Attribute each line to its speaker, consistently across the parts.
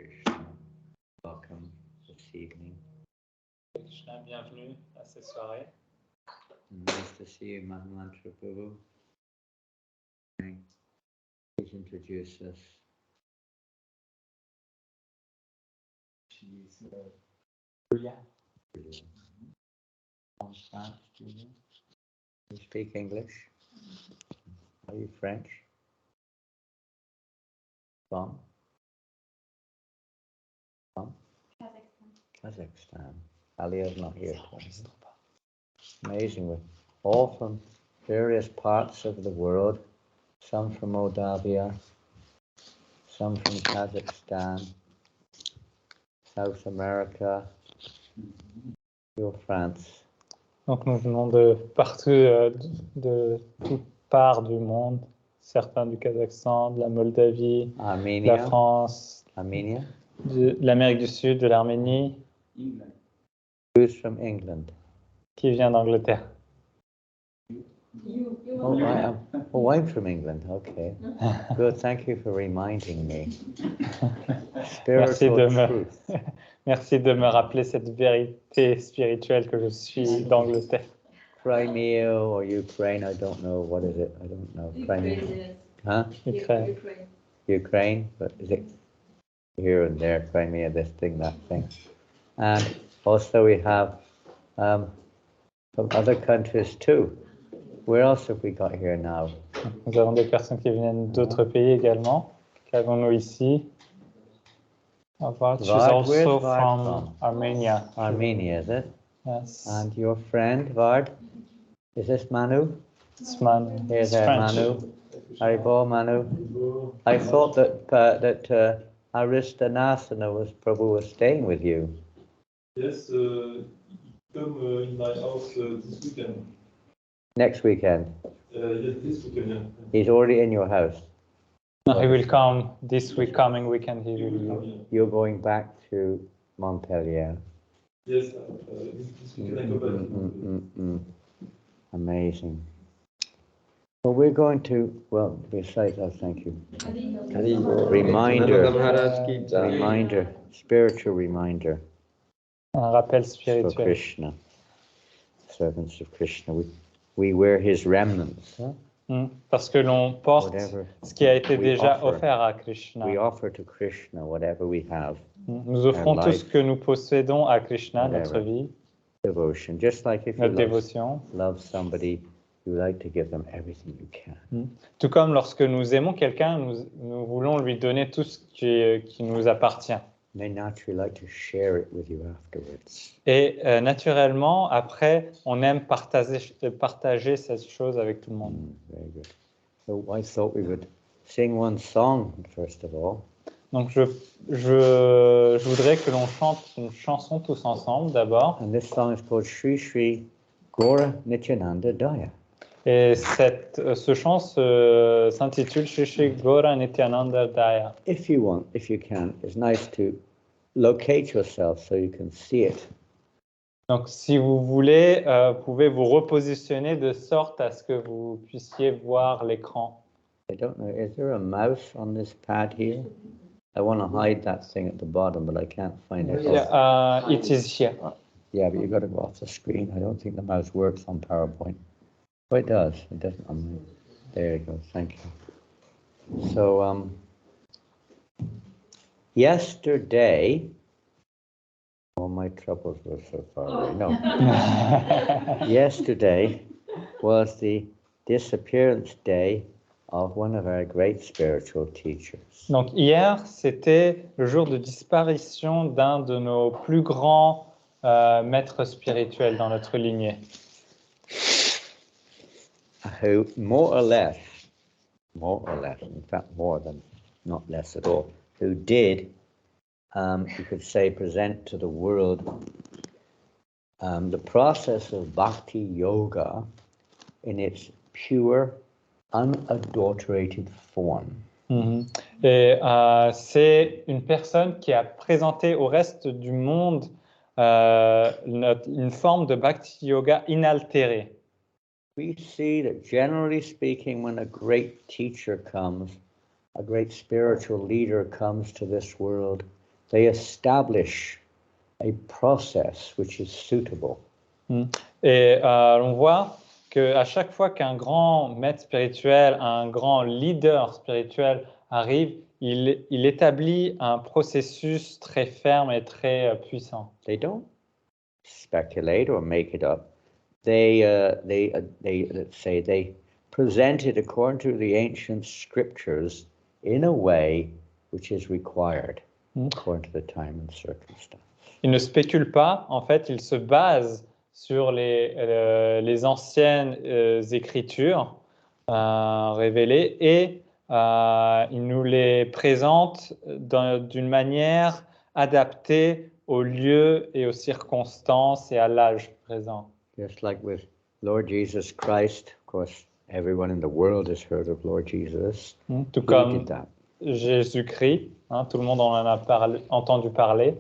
Speaker 1: Krishna. Welcome this evening.
Speaker 2: Krishna, bienvenue à cette soirée.
Speaker 1: Nice to see you, Mahamantra Prabhu. Please introduce us.
Speaker 2: She's Julia.
Speaker 1: From France, Julia. You speak English? Are you French? From? Kazakhstan. Aliya's not here. Amazing. We're all from various parts of the world. Some from Moldavia, some from Kazakhstan, South America, you're France.
Speaker 2: Donc nous venons de partout, de toutes parts du monde, certains du Kazakhstan, de la Moldavie, de
Speaker 1: Armenia.
Speaker 2: la France,
Speaker 1: Armenia.
Speaker 2: de l'Amérique du Sud, de l'Arménie.
Speaker 1: Who's from England?
Speaker 2: Qui vient d'Angleterre?
Speaker 1: I'm from England. Okay. Good. Thank you for reminding me. Spiritual truth.
Speaker 2: Merci de me rappeler cette vérité spirituelle que je suis d'Angleterre.
Speaker 1: Crimea or Ukraine, I don't know. What is it? I don't know. Crimea. Huh?
Speaker 2: Ukraine.
Speaker 1: Ukraine, but is it here and there? Crimea, this thing, that thing. And also we have from other countries too. Where else have we got here now?
Speaker 2: Nous avons des personnes qui viennent d'autres pays également. Qu'avons-nous ici? She's also from Armenia.
Speaker 1: Armenia, is it?
Speaker 2: Yes.
Speaker 1: And your friend, Vard? Is this Manu?
Speaker 2: It's Manu.
Speaker 1: Here's Manu. Haribol, Manu. I thought that Aristhanasana Prabhu was staying with you.
Speaker 3: Yes, come in my house this weekend.
Speaker 1: Next weekend?
Speaker 3: Yes, this weekend, yeah.
Speaker 1: He's already in your house?
Speaker 2: No, he will come this coming weekend. He will.
Speaker 1: You're going back to Montpellier?
Speaker 3: Yes, this weekend I go back.
Speaker 1: Amazing. Well, we're going to, recite, thank you. Reminder, spiritual reminder.
Speaker 2: Un rappel
Speaker 1: For
Speaker 2: spirituel.
Speaker 1: Krishna, servants of Krishna. We wear his remnants.
Speaker 2: Parce que l'on porte ce qui a été déjà offert à Krishna.
Speaker 1: We offer to Krishna whatever we have.
Speaker 2: Nous offrons tout ce que nous possédons à Krishna, notre vie,
Speaker 1: Devotion. Just like if
Speaker 2: notre
Speaker 1: you
Speaker 2: dévotion.
Speaker 1: love somebody, you like to give them everything you can.
Speaker 2: Tout comme lorsque nous aimons quelqu'un, nous voulons lui donner tout ce qui nous appartient.
Speaker 1: They naturally like to share it with you afterwards.
Speaker 2: Et naturellement, après, on aime partager cette chose avec tout le monde.
Speaker 1: Very good. So I thought we would sing one song first of all.
Speaker 2: Donc je voudrais que l'on chante une chanson tous ensemble d'abord.
Speaker 1: And this song is called Shri Shri Gaura Nityananda Daya.
Speaker 2: Et ce chant s'intitule Shri Shri Gaura Nityananda Daya.
Speaker 1: If you want, if you can, it's nice to locate yourself so you can see it.
Speaker 2: Donc si vous voulez, vous pouvez vous repositionner de sorte à ce que vous puissiez voir l'écran.
Speaker 1: I don't know, is there a mouse on this pad here? I want to hide that thing at the bottom, but I can't find it.
Speaker 2: Yeah, it is here.
Speaker 1: Yeah, but you've got to go off the screen. I don't think the mouse works on PowerPoint. Oh, it does. It doesn't. There you go. Thank you. So, yesterday, all my troubles were so far away. No. Yesterday was the disappearance day of one of our great spiritual teachers.
Speaker 2: Donc hier, c'était le jour de disparition d'un de nos plus grands maîtres spirituels dans notre lignée.
Speaker 1: Who more or less, in fact more than, not less at all, who did, you could say, present to the world the process of bhakti yoga in its pure, unadulterated form.
Speaker 2: Et c'est une personne qui a présenté au reste du monde une forme de bhakti yoga inaltérée.
Speaker 1: We see that generally speaking, when a great teacher comes, a great spiritual leader comes to this world, they establish a process which is suitable.
Speaker 2: Et on voit qu'à chaque fois qu'un grand maître spirituel, un grand leader spirituel arrive, il établit un processus très ferme et très puissant.
Speaker 1: They don't speculate or make it up. They let's say they present it according to the ancient scriptures in a way which is required according to the time and circumstance.
Speaker 2: Il ne spécule pas, en fait, il se base sur les anciennes écritures révélées et il nous les présente d'une manière adaptée au lieu et aux circonstances et à l'âge présent.
Speaker 1: Just like with Lord Jesus Christ, of course, everyone in the world has heard of Lord Jesus.
Speaker 2: Tout
Speaker 1: He
Speaker 2: comme
Speaker 1: did that.
Speaker 2: Jésus-Christ, tout le monde en a entendu parler.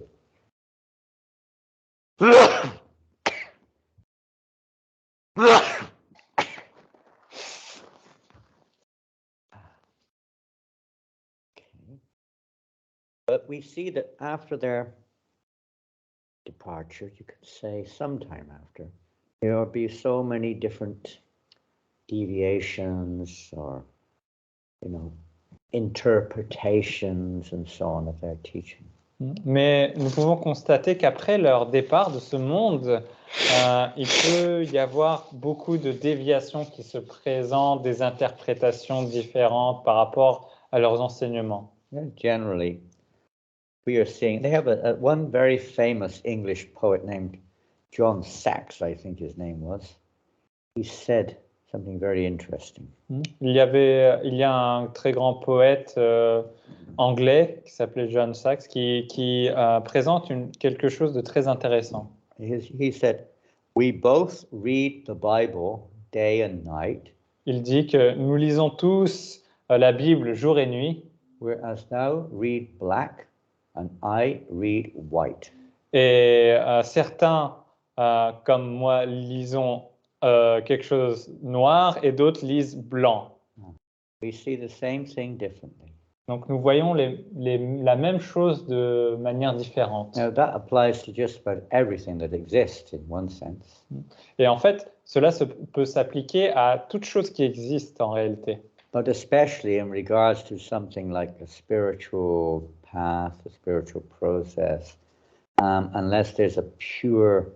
Speaker 1: But we see that after their departure, you could say sometime after, there will be so many different deviations or, interpretations and so on of their teaching.
Speaker 2: Mais nous pouvons constater qu'après leur départ de ce monde, il peut y avoir beaucoup de déviations qui se présentent, des interprétations différentes par rapport à leurs enseignements.
Speaker 1: Generally, we are seeing, they have one very famous English poet named John Sachs, I think his name was. He said something very interesting.
Speaker 2: Il y a un très grand poète anglais qui s'appelait John Sachs qui présente quelque chose de très intéressant.
Speaker 1: He said, "We both read the Bible day and night."
Speaker 2: Il dit que nous lisons tous la Bible jour et nuit.
Speaker 1: Whereas thou read black and I read white.
Speaker 2: Et certains, comme moi, lisons quelque chose noir et d'autres lisent blanc.
Speaker 1: We see the same thing differently.
Speaker 2: Donc nous voyons la même chose de manière différente.
Speaker 1: Now that applies to just about everything that exists in one sense.
Speaker 2: Et en fait, cela peut s'appliquer à toute chose qui existe en réalité.
Speaker 1: But especially in regards to something like a spiritual path, a spiritual process, unless there's a pure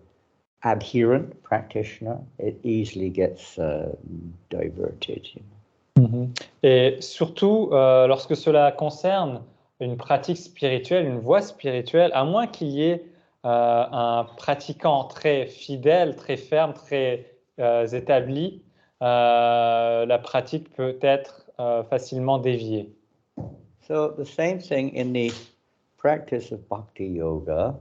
Speaker 1: adherent practitioner, it easily gets diverted.
Speaker 2: Et surtout, lorsque cela concerne une pratique spirituelle, une voie spirituelle, à moins qu'il y ait un pratiquant très fidèle, très ferme, très établi, la pratique peut être facilement déviée.
Speaker 1: So the same thing in the practice of Bhakti Yoga,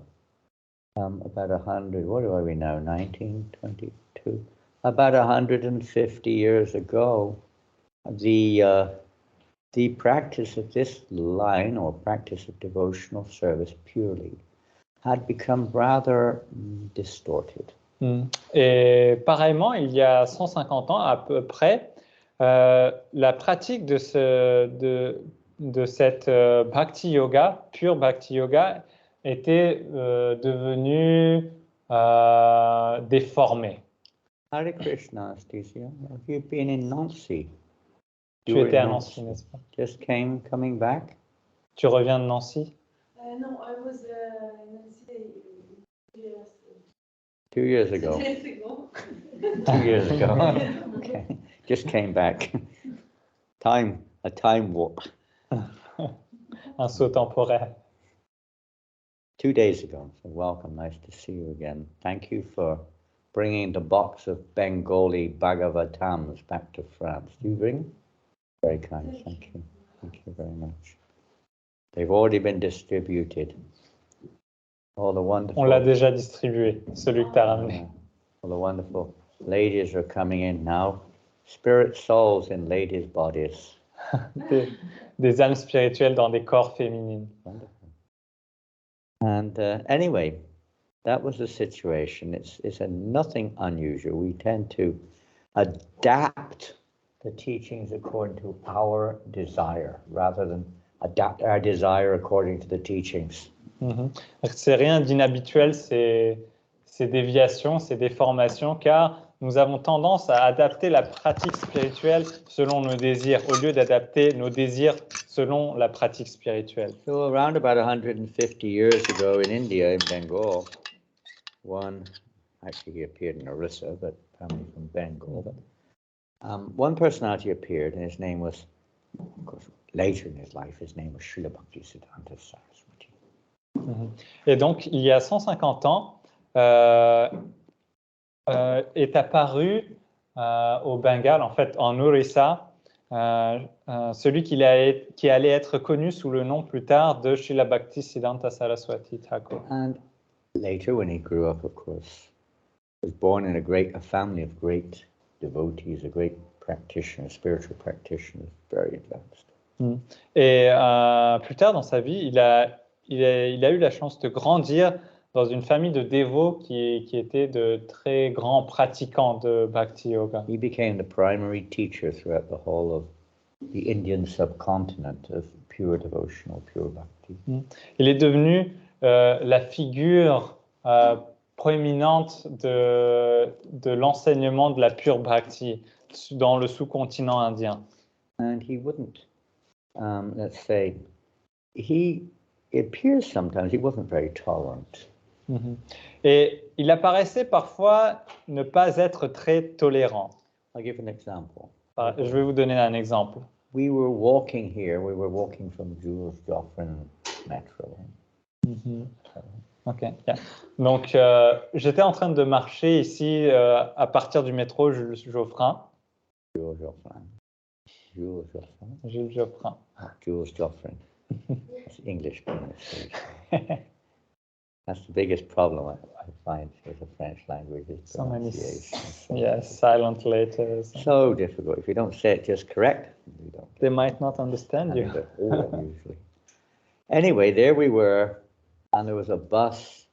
Speaker 1: about 100, what are we now, 1922? About 150 years ago, the practice of this line or practice of devotional service purely had become rather distorted.
Speaker 2: Et pareillement, il y a 150 ans à peu près, la pratique de cette Bhakti Yoga, pure Bhakti Yoga, était devenue déformée.
Speaker 1: Hare Krishna, Stacia, have you been in Nancy?
Speaker 2: Tu étais à Nancy, n'est-ce pas?
Speaker 1: Just coming back?
Speaker 2: Tu reviens de Nancy?
Speaker 4: No, I was in Nancy
Speaker 1: 2 years ago.
Speaker 4: 2 years ago.
Speaker 1: 2 years ago. Okay. Just came back. A time warp.
Speaker 2: Un saut temporel.
Speaker 1: 2 days ago. So welcome. Nice to see you again. Thank you for bringing the box of Bengali Bhagavatams back to France. Do you bring? Very kind. Thank you. Thank you very much. They've already been distributed. All the wonderful.
Speaker 2: On l'a déjà distribué, celui que tu as ramené.
Speaker 1: All the wonderful ladies are coming in now. Spirit souls in ladies' bodies.
Speaker 2: Des âmes spirituelles dans des corps féminines.
Speaker 1: Wonderful. And anyway, that was the situation. It's nothing unusual. We tend to adapt the teachings according to our desire rather than adapt our desire according to the teachings.
Speaker 2: C'est rien d'inhabituel, ces déviations, ces déformations, car nous avons tendance à adapter la pratique spirituelle selon nos désirs, au lieu d'adapter nos désirs selon la pratique spirituelle.
Speaker 1: So around about 150 years ago in India, in Bengal, actually he appeared in Orissa, but probably from Bengal, but one personality appeared, and his name was, of course, later in his life, his name was Srila Bhaktisiddhanta Saraswati.
Speaker 2: Et donc, il y a 150 ans, est apparu au Bengale, en fait en Orissa, celui qui allait être connu sous le nom plus tard de Srila Bhaktisiddhanta Saraswati Thakur.
Speaker 1: And later, when he grew up, of course, was born in a family of great devotees, a great practitioner, spiritual practitioner, very advanced.
Speaker 2: Et plus tard dans sa vie, il a eu la chance de grandir dans une famille de dévots qui étaient de très grands pratiquants de Bhakti Yoga.
Speaker 1: He became the primary teacher throughout the whole of the Indian subcontinent of pure devotional, pure bhakti.
Speaker 2: Il est devenu la figure proéminente de l'enseignement de la pure bhakti dans le sous-continent indien.
Speaker 1: And he wouldn't, let's say, it appears sometimes he wasn't very tolerant.
Speaker 2: Et il apparaissait parfois ne pas être très tolérant.
Speaker 1: I'll give an example.
Speaker 2: Je vais vous donner un exemple.
Speaker 1: We were walking from Jules Joffrin Metro.
Speaker 2: Okay, yeah. Donc, j'étais en train de marcher ici à partir du métro Jules Joffrin.
Speaker 1: Jules Joffrin. Jules Joffrin.
Speaker 2: Jules Joffrin.
Speaker 1: Jules Joffrin. That's English pronunciation. That's the biggest problem I find with the French language is
Speaker 2: So many,
Speaker 1: pronunciation.
Speaker 2: yes, silent letters.
Speaker 1: So difficult. If you don't say it just correct, you don't.
Speaker 2: They might not understand you.
Speaker 1: Usually. Anyway, there we were, and there was a bus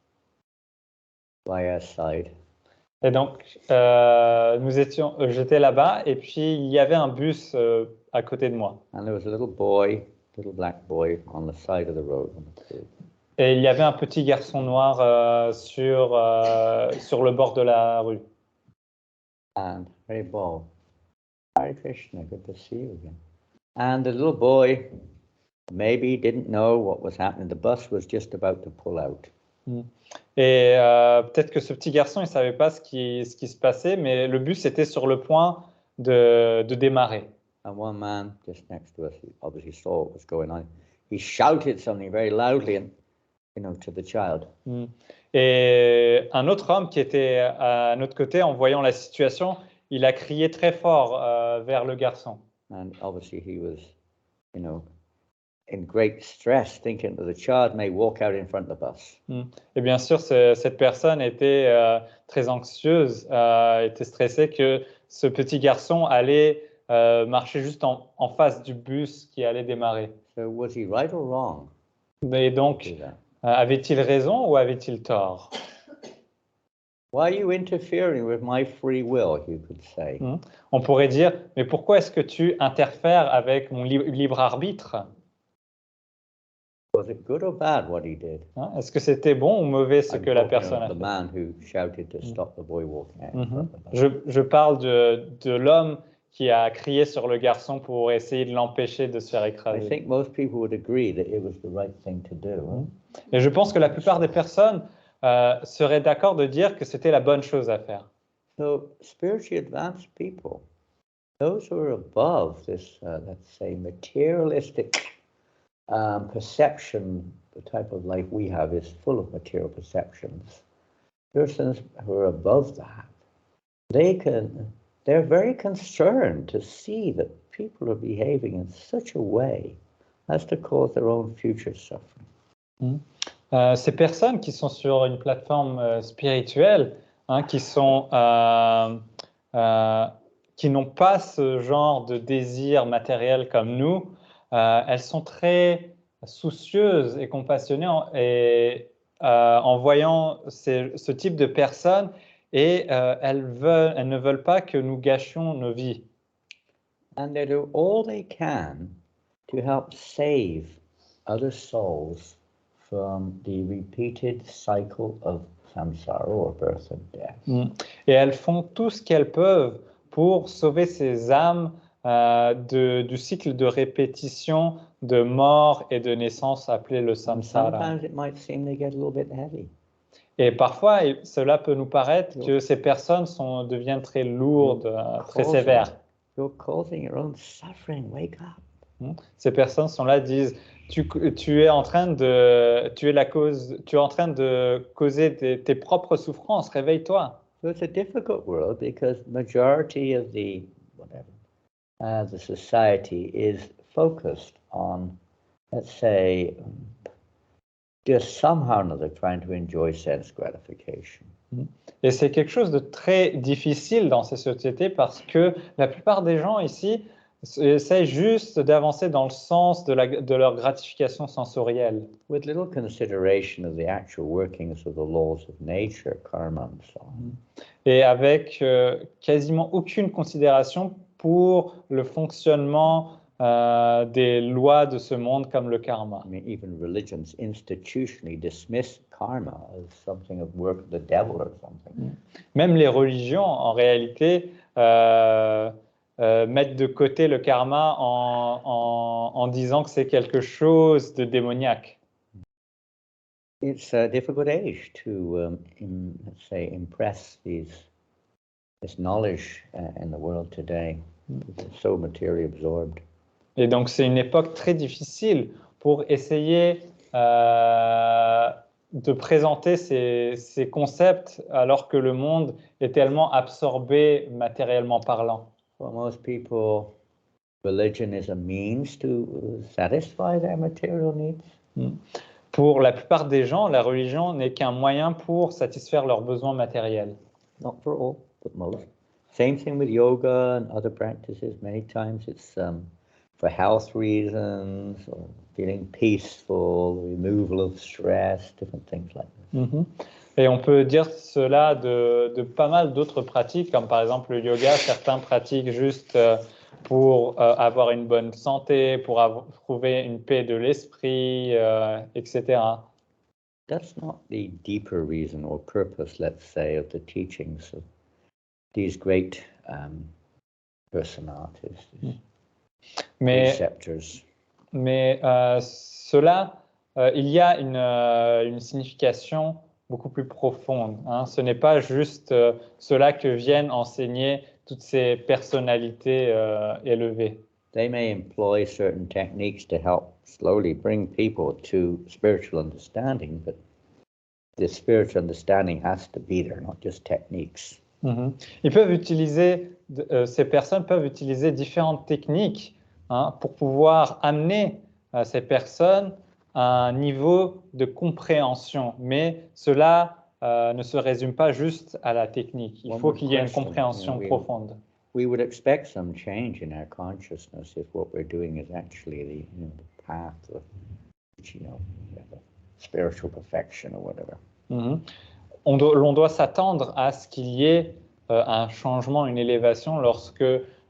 Speaker 1: by our side.
Speaker 2: Et donc, j'étais là-bas, et puis il y avait un bus à côté de moi.
Speaker 1: And there was a little black boy on the side of the road.
Speaker 2: Et il y avait un petit garçon noir sur le bord de la rue.
Speaker 1: And very bold. Hare Krishna, good to see you again. And the little boy maybe didn't know what was happening. The bus was just about to pull out.
Speaker 2: Et peut-être que ce petit garçon, il ne savait pas ce qui se passait, mais le bus était sur le point de démarrer.
Speaker 1: And one man just next to us, he obviously saw what was going on. He shouted something very loudly and, to the child.
Speaker 2: Et un autre homme qui était à notre côté, en voyant la situation, il a crié très fort vers le garçon.
Speaker 1: And obviously he was, in great stress, thinking that the child may walk out in front of the bus.
Speaker 2: Et bien sûr, cette personne était très anxieuse, était stressée que ce petit garçon allait marcher juste en face du bus qui allait démarrer.
Speaker 1: So was he right or wrong?
Speaker 2: Et donc, avait-il raison ou avait-il tort?
Speaker 1: Why are you interfering with my free will, you could say.
Speaker 2: On pourrait dire, mais pourquoi est-ce que tu interfères avec mon libre arbitre?
Speaker 1: Was it good or bad what he did?
Speaker 2: Est-ce que c'était bon ou mauvais ce que la personne a fait?
Speaker 1: The man who shouted to stop the boy walking out.
Speaker 2: Je parle de l'homme qui a crié sur le garçon pour essayer de l'empêcher de se faire écraser.
Speaker 1: I think most people would agree that it was the right thing to do.
Speaker 2: Et je pense que la plupart des personnes seraient d'accord de dire que c'était la bonne chose à faire.
Speaker 1: So spiritually advanced people, those who are above this, let's say, materialistic perception, the type of life we have is full of material perceptions. Persons who are above that, they're very concerned to see that people are behaving in such a way as to cause their own future suffering.
Speaker 2: Ces personnes qui sont sur une plateforme spirituelle, qui n'ont pas ce genre de désir matériel comme nous, elles sont très soucieuses et compassionnées en voyant ce type de personnes, et elles ne veulent pas que nous gâchions nos vies.
Speaker 1: And they do all they can to help save other souls from the repeated cycle of samsara, or birth and death.
Speaker 2: Et elles font tout ce qu'elles peuvent pour sauver ces âmes du cycle de répétition de mort et de naissance appelé le
Speaker 1: And
Speaker 2: samsara.
Speaker 1: sometimes it might seem they get a little bit heavy.
Speaker 2: Et parfois, cela peut nous paraître que ces personnes deviennent très lourdes, très sévères.
Speaker 1: You're causing your own suffering. Wake up.
Speaker 2: Ces personnes sont là, disent, tu es en train de causer tes propres souffrances, réveille-toi.
Speaker 1: So it's a difficult world because majority of the society is focused on, let's say, just somehow or another trying to enjoy sense gratification.
Speaker 2: Et c'est quelque chose de très difficile dans ces sociétés parce que la plupart des gens ici essayent juste d'avancer dans le sens de leur gratification sensorielle.
Speaker 1: With little consideration of the actual workings of the laws of nature, karma and so on.
Speaker 2: Et avec quasiment aucune considération pour le fonctionnement des lois de ce monde comme le karma.
Speaker 1: I mean, even religions institutionally dismiss karma as something of work of the devil or something.
Speaker 2: Même les religions, en réalité, mettent de côté le karma en disant que c'est quelque chose de démoniaque.
Speaker 1: It's a difficult age to, let's say, impress this knowledge in the world today. It's so materially absorbed.
Speaker 2: Et donc, c'est une époque très difficile pour essayer de présenter ces concepts alors que le monde est tellement absorbé matériellement parlant.
Speaker 1: For most people, religion is a means to satisfy their material needs.
Speaker 2: Pour la plupart des gens, la religion n'est qu'un moyen pour satisfaire leurs besoins matériels.
Speaker 1: Not for all, but most. Same thing with yoga and other practices. Many times it's for health reasons, or feeling peaceful, removal of stress, different things like this.
Speaker 2: Et on peut dire cela de pas mal d'autres pratiques, comme par exemple le yoga. Certains pratiquent juste pour avoir une bonne santé, pour trouver une paix de l'esprit, etc.
Speaker 1: That's not the deeper reason or purpose, let's say, of the teachings of these great personalities, these preceptors.
Speaker 2: Mais cela, il y a une signification beaucoup plus profonde. Ce n'est pas juste cela que viennent enseigner toutes ces personnalités élevées.
Speaker 1: They may employ certain techniques to help slowly bring people to spiritual understanding, but the spiritual understanding has to be there, not just techniques.
Speaker 2: Ils peuvent utiliser, ces personnes peuvent utiliser différentes techniques pour pouvoir amener ces personnes à un niveau de compréhension, mais cela ne se résume pas juste à la technique. Il faut qu'il y ait une compréhension profonde.
Speaker 1: We would expect some change in our consciousness if what we're doing is actually the path of, spiritual perfection or whatever.
Speaker 2: On doit s'attendre à ce qu'il y ait un changement, une élévation lorsque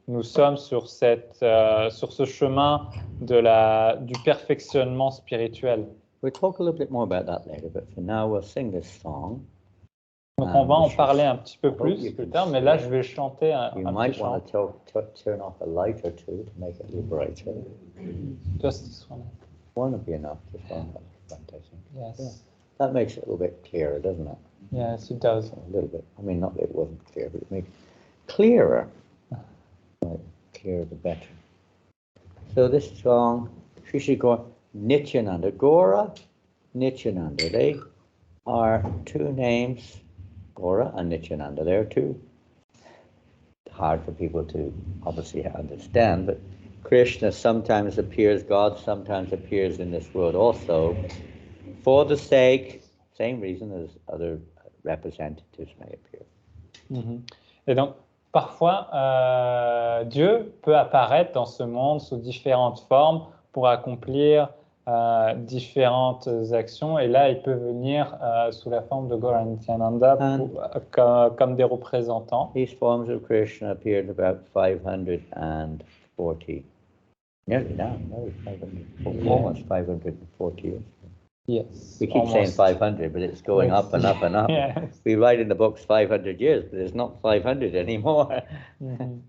Speaker 2: nous sommes sur ce chemin du perfectionnement spirituel.
Speaker 1: We'll talk a little bit more about that later, but for now we'll sing this song.
Speaker 2: Donc on va en parler un petit peu plus tard, mais là je vais chanter un
Speaker 1: You
Speaker 2: petit
Speaker 1: might
Speaker 2: chant.
Speaker 1: want to turn off a light or two to make it a little brighter.
Speaker 2: Just this one.
Speaker 1: One would be enough, just one front, I think.
Speaker 2: Yes.
Speaker 1: That makes it a little bit clearer, doesn't it?
Speaker 2: Yes, it does.
Speaker 1: A little bit. I mean, not that it wasn't clear, but it makes it clearer. Right, clearer the better. So this song, Shishigora Nityananda. Gora, Nityananda. They are two names, Gora and Nityananda. They're two. Hard for people to obviously understand, but Krishna sometimes appears, God sometimes appears in this world also for the sake, same reason as other representatives may appear.
Speaker 2: Et donc, parfois, Dieu peut apparaître dans ce monde sous différentes formes pour accomplir différentes actions. Et là, il peut venir sous la forme de Gaura Nityananda comme des représentants.
Speaker 1: These forms of Krishna appeared about 540, nearly now, almost 540 years.
Speaker 2: Yes.
Speaker 1: We keep saying
Speaker 2: almost.
Speaker 1: 500, but it's going up and up and up.
Speaker 2: Yes.
Speaker 1: We write in the books 500 years, but it's not 500 anymore.
Speaker 2: Mhm.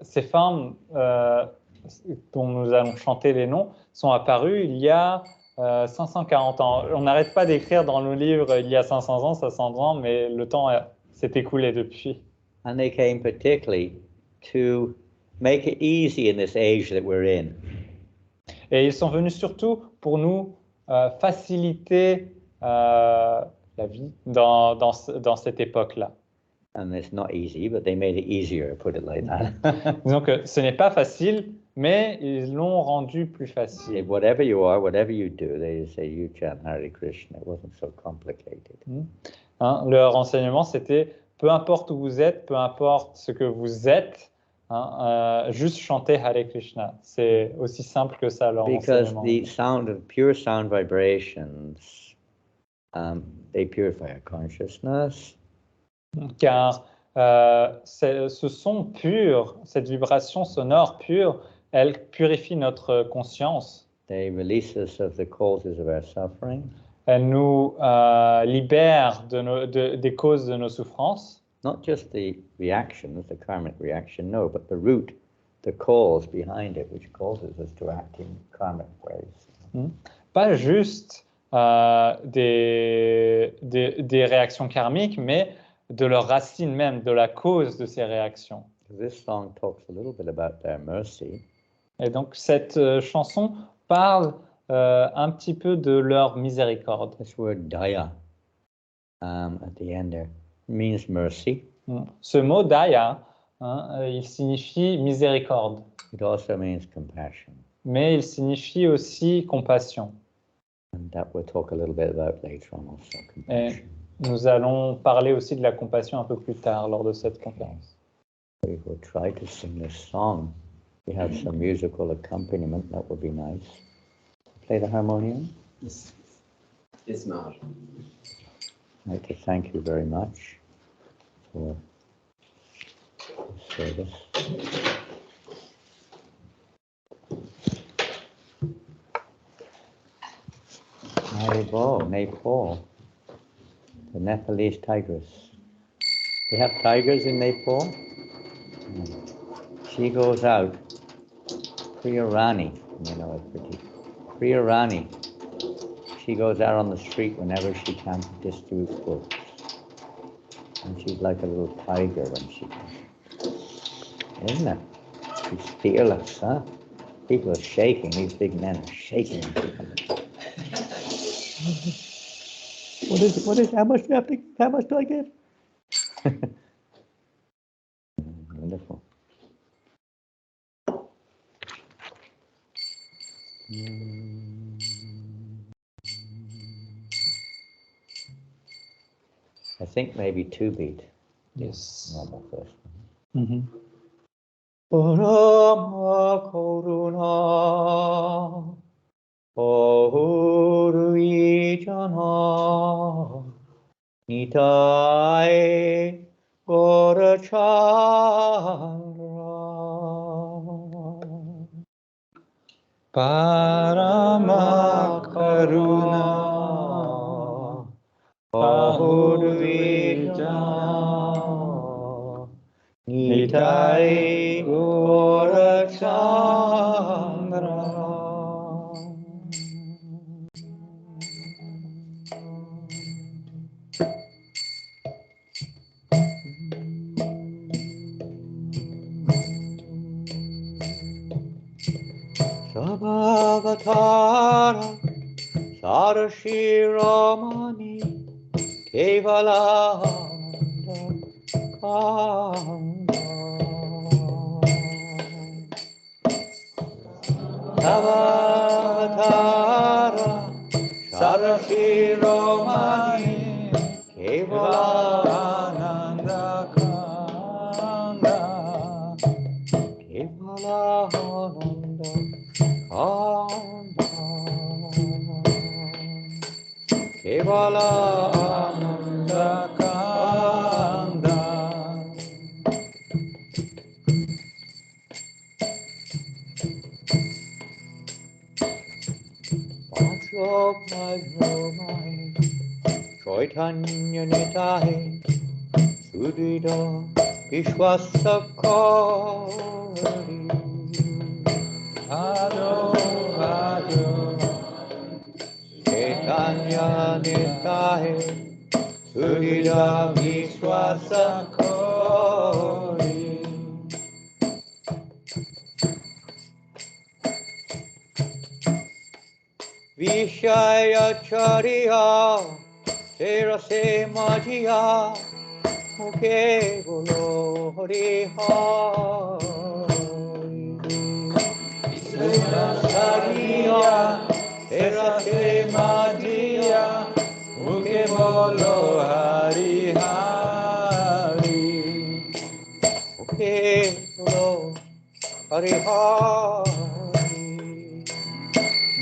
Speaker 2: Ces formes dont nous allons chanter les noms sont apparues il y a 540 ans. On n'arrête pas d'écrire dans nos livres il y a 500 ans, 500 ans, mais le temps s'est écoulé depuis.
Speaker 1: And they came particularly to make it easy in this age that we're in.
Speaker 2: Et ils sont venus surtout pour nous faciliter la vie dans cette époque-là.
Speaker 1: And it's not easy, but they made it easier, put it like that.
Speaker 2: Disons que ce n'est pas facile, mais ils l'ont rendu plus facile.
Speaker 1: Whatever you are, whatever you do, they say you chant Hare Krishna. It wasn't so complicated.
Speaker 2: Hein, leur enseignement, c'était peu importe où vous êtes, peu importe ce que vous êtes, hein, juste chanter Hare Krishna. C'est aussi simple que ça, leur
Speaker 1: Because
Speaker 2: enseignement.
Speaker 1: the sound of pure sound vibrations, they purify our consciousness.
Speaker 2: Car ce son pur, cette vibration sonore pure, elle purifie notre conscience.
Speaker 1: They release us of the causes of our suffering.
Speaker 2: Elle nous libère des causes de nos souffrances.
Speaker 1: Not just the reactions, the karmic reaction, no, but the root, the cause behind it, which causes us to act in karmic ways.
Speaker 2: Pas juste des réactions karmiques, mais de leur racine même, de la cause de ces réactions.
Speaker 1: This song talks a little bit about their mercy.
Speaker 2: Et donc cette chanson parle un petit peu de leur miséricorde.
Speaker 1: This word daya at the end there means mercy.
Speaker 2: Ce mot daya, hein, il signifie miséricorde.
Speaker 1: It also means compassion.
Speaker 2: Mais il signifie aussi compassion.
Speaker 1: And that we'll talk a little bit about later on also, compassion.
Speaker 2: Et nous allons parler aussi de la compassion un peu plus tard lors de cette conférence.
Speaker 1: We will try to sing this song. We have some musical accompaniment, that would be nice. Play the harmonium.
Speaker 5: Yes. Yes, Marge.
Speaker 1: I'd like to thank you very much for the service. Nepal, the Nepalese tigress. They have tigers in Nepal. She goes out, Priya Rani, you know, it's pretty. Priya Rani, she goes out on the street whenever she can to distribute books. And she's like a little tiger when she comes. Isn't it? She's fearless, huh? People are shaking, these big men are shaking. What is, how much do I get? Wonderful. I think maybe 2-beat.
Speaker 2: Yes.
Speaker 1: Normal first.
Speaker 2: Parama Karuna Pahurvijana Nitai Gorachandra Parama Karuna Pahurvijana Nitai Gorachandra. Sabhavatara Sarashiramani Kevalanda Kanda Sabhavatara Sarashiramani Kevalananda Kanda Kevalananda Kevala Ananda Kanda.
Speaker 1: Shokmai Chaitanya Nitahe Sudhita Vishwasakari
Speaker 2: Bhado, bhado,
Speaker 1: Chaitanya Nitahe Sudhita Vishwasakari Vishaya Chariya Tera Se Majia Mukhe Bolo Hari Hari Vishaya Chariya Tera Se Majia Mukhe Bolo Hari Hari Mukhe Bolo Hari Hari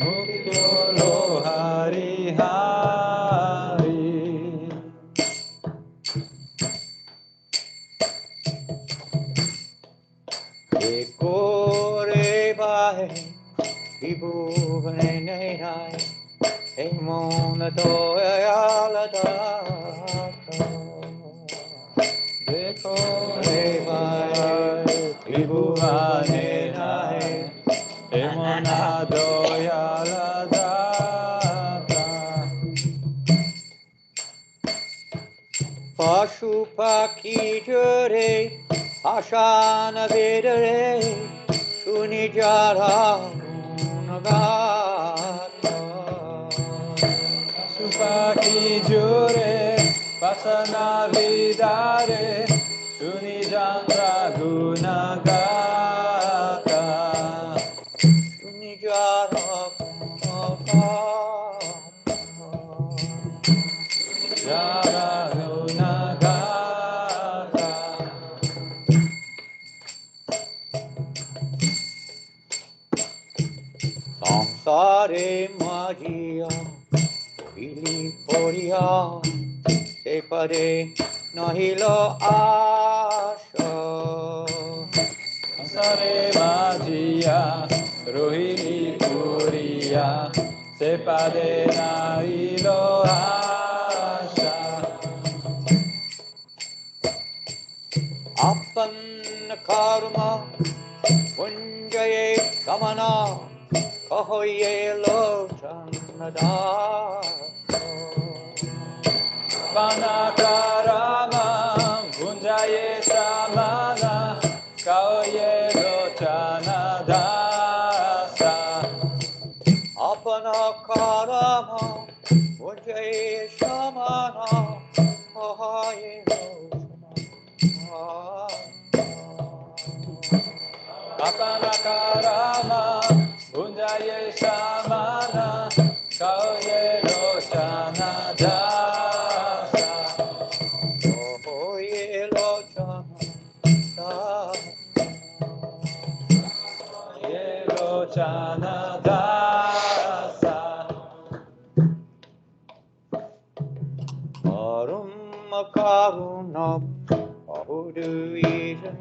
Speaker 2: Mukhyolo Hari Hari.
Speaker 1: Ekore bahe Ibu bane hai Emona doyala data
Speaker 2: Dekho
Speaker 1: Devai
Speaker 2: Tribhuvane nai Emona doyala data.
Speaker 1: Pashupaki jure Ashana vedare Sunijara Nagata
Speaker 2: Supaki jure Pasana vidare Sunijandra gunagata.
Speaker 1: Sunijara Nagata
Speaker 2: Jara gunagata.
Speaker 1: Samsare Majia Ili Poria Se pare Nahilo Asha
Speaker 2: Sare Majia, Rohili Puria, Sepadena Ilo Asha.
Speaker 1: Apan Karma Punjaye Samana Kahoye Lochanada
Speaker 2: Panakarama, Bunjaye Samana, Kaoye Lochana Dasa.
Speaker 1: Apana Karama Punjaye Samana Kahoye
Speaker 2: Apanakarama, Bunjaye Samana, Kaoye Lochana Dasa.
Speaker 1: Kahoye Lochana
Speaker 2: Lochana Dasa.
Speaker 1: Arum Karuna Ahuduijan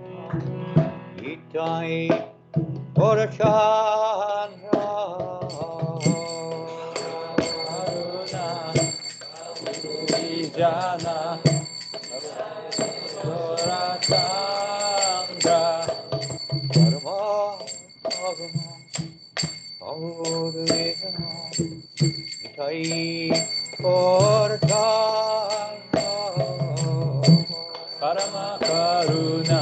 Speaker 1: Itai Orachandra
Speaker 2: Aruna, Vijana, Dorachandra,
Speaker 1: Dharma Karuna Ahuduijan Itai Orachandra
Speaker 2: Parama Karuna,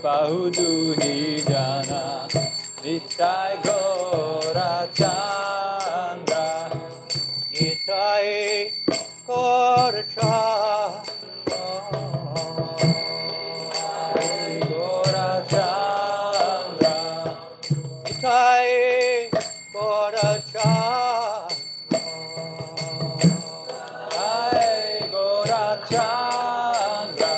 Speaker 2: Pahudu Hijana, Nitai Gorachandra,
Speaker 1: Itai Orachandra
Speaker 2: Gorachandra,
Speaker 1: Itai Gorachandra
Speaker 2: Nitai Gorachandra,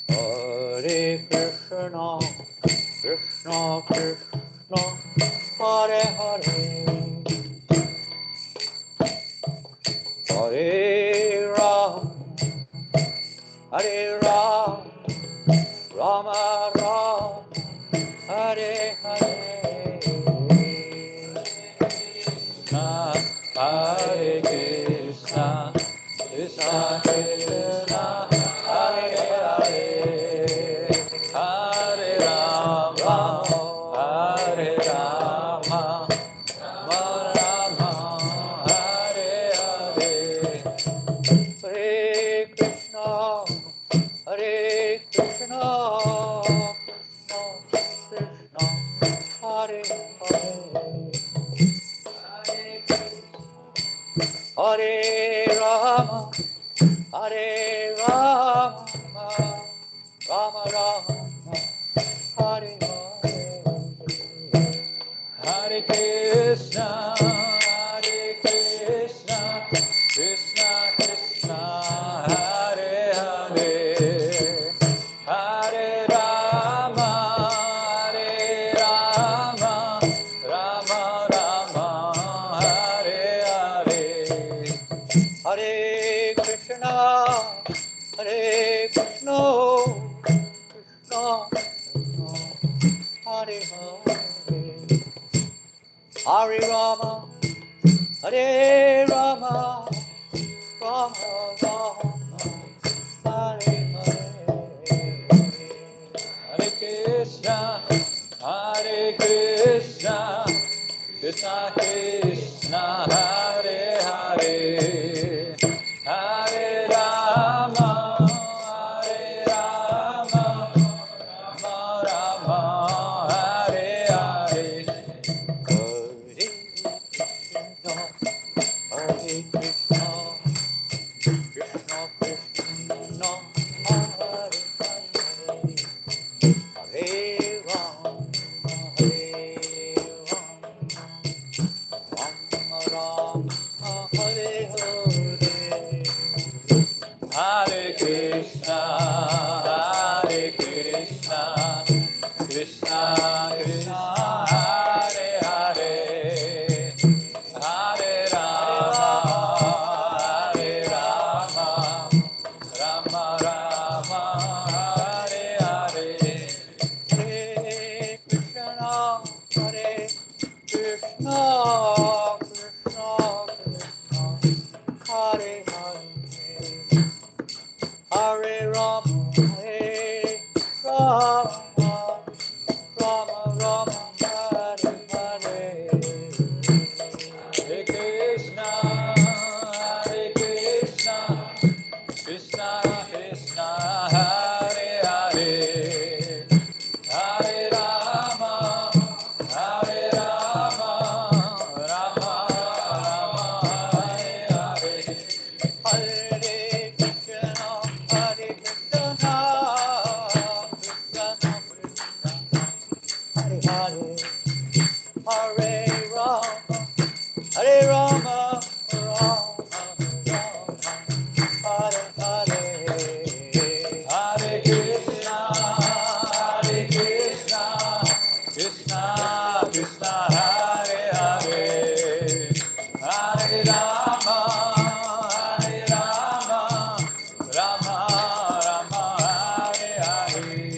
Speaker 1: Hare Krishna, Krishna Krishna, Hare Hare, Hare Ram, Hare Ram, Rama Ram,
Speaker 2: Hare Rama, Rama Rama, Hare Hare. Hare Krishna, Krishna Krishna, Hare Hare, Hare Rama, Rama Rama, Hare Hare. Hare Krishna, Krishna Hare Hare. Hare Rama, Hare Rama, Rama Rama, Hare Hare. Hare Krishna, Krishna Krishna, Hare Hare. Hare Rama, Rama Rama, Hare Hare. Hare Krishna, Krishna Krishna, Hare Hare. Hare Rama, Rama Rama, Hare Hare. Hare Krishna, Krishna Krishna, Hare Hare. Hare Rama, Rama Rama, Hare Hare. Hare Krishna, Krishna Hare Hare. Hare Rama, Rama, Rama, Hare Hare. Hare Krishna, Krishna Krishna, Hare Hare. Hare Rama, Rama Rama, Hare Hare. Hare Krishna, Krishna Hare Hare. Hare Rama, Rama Rama, Hare Hare.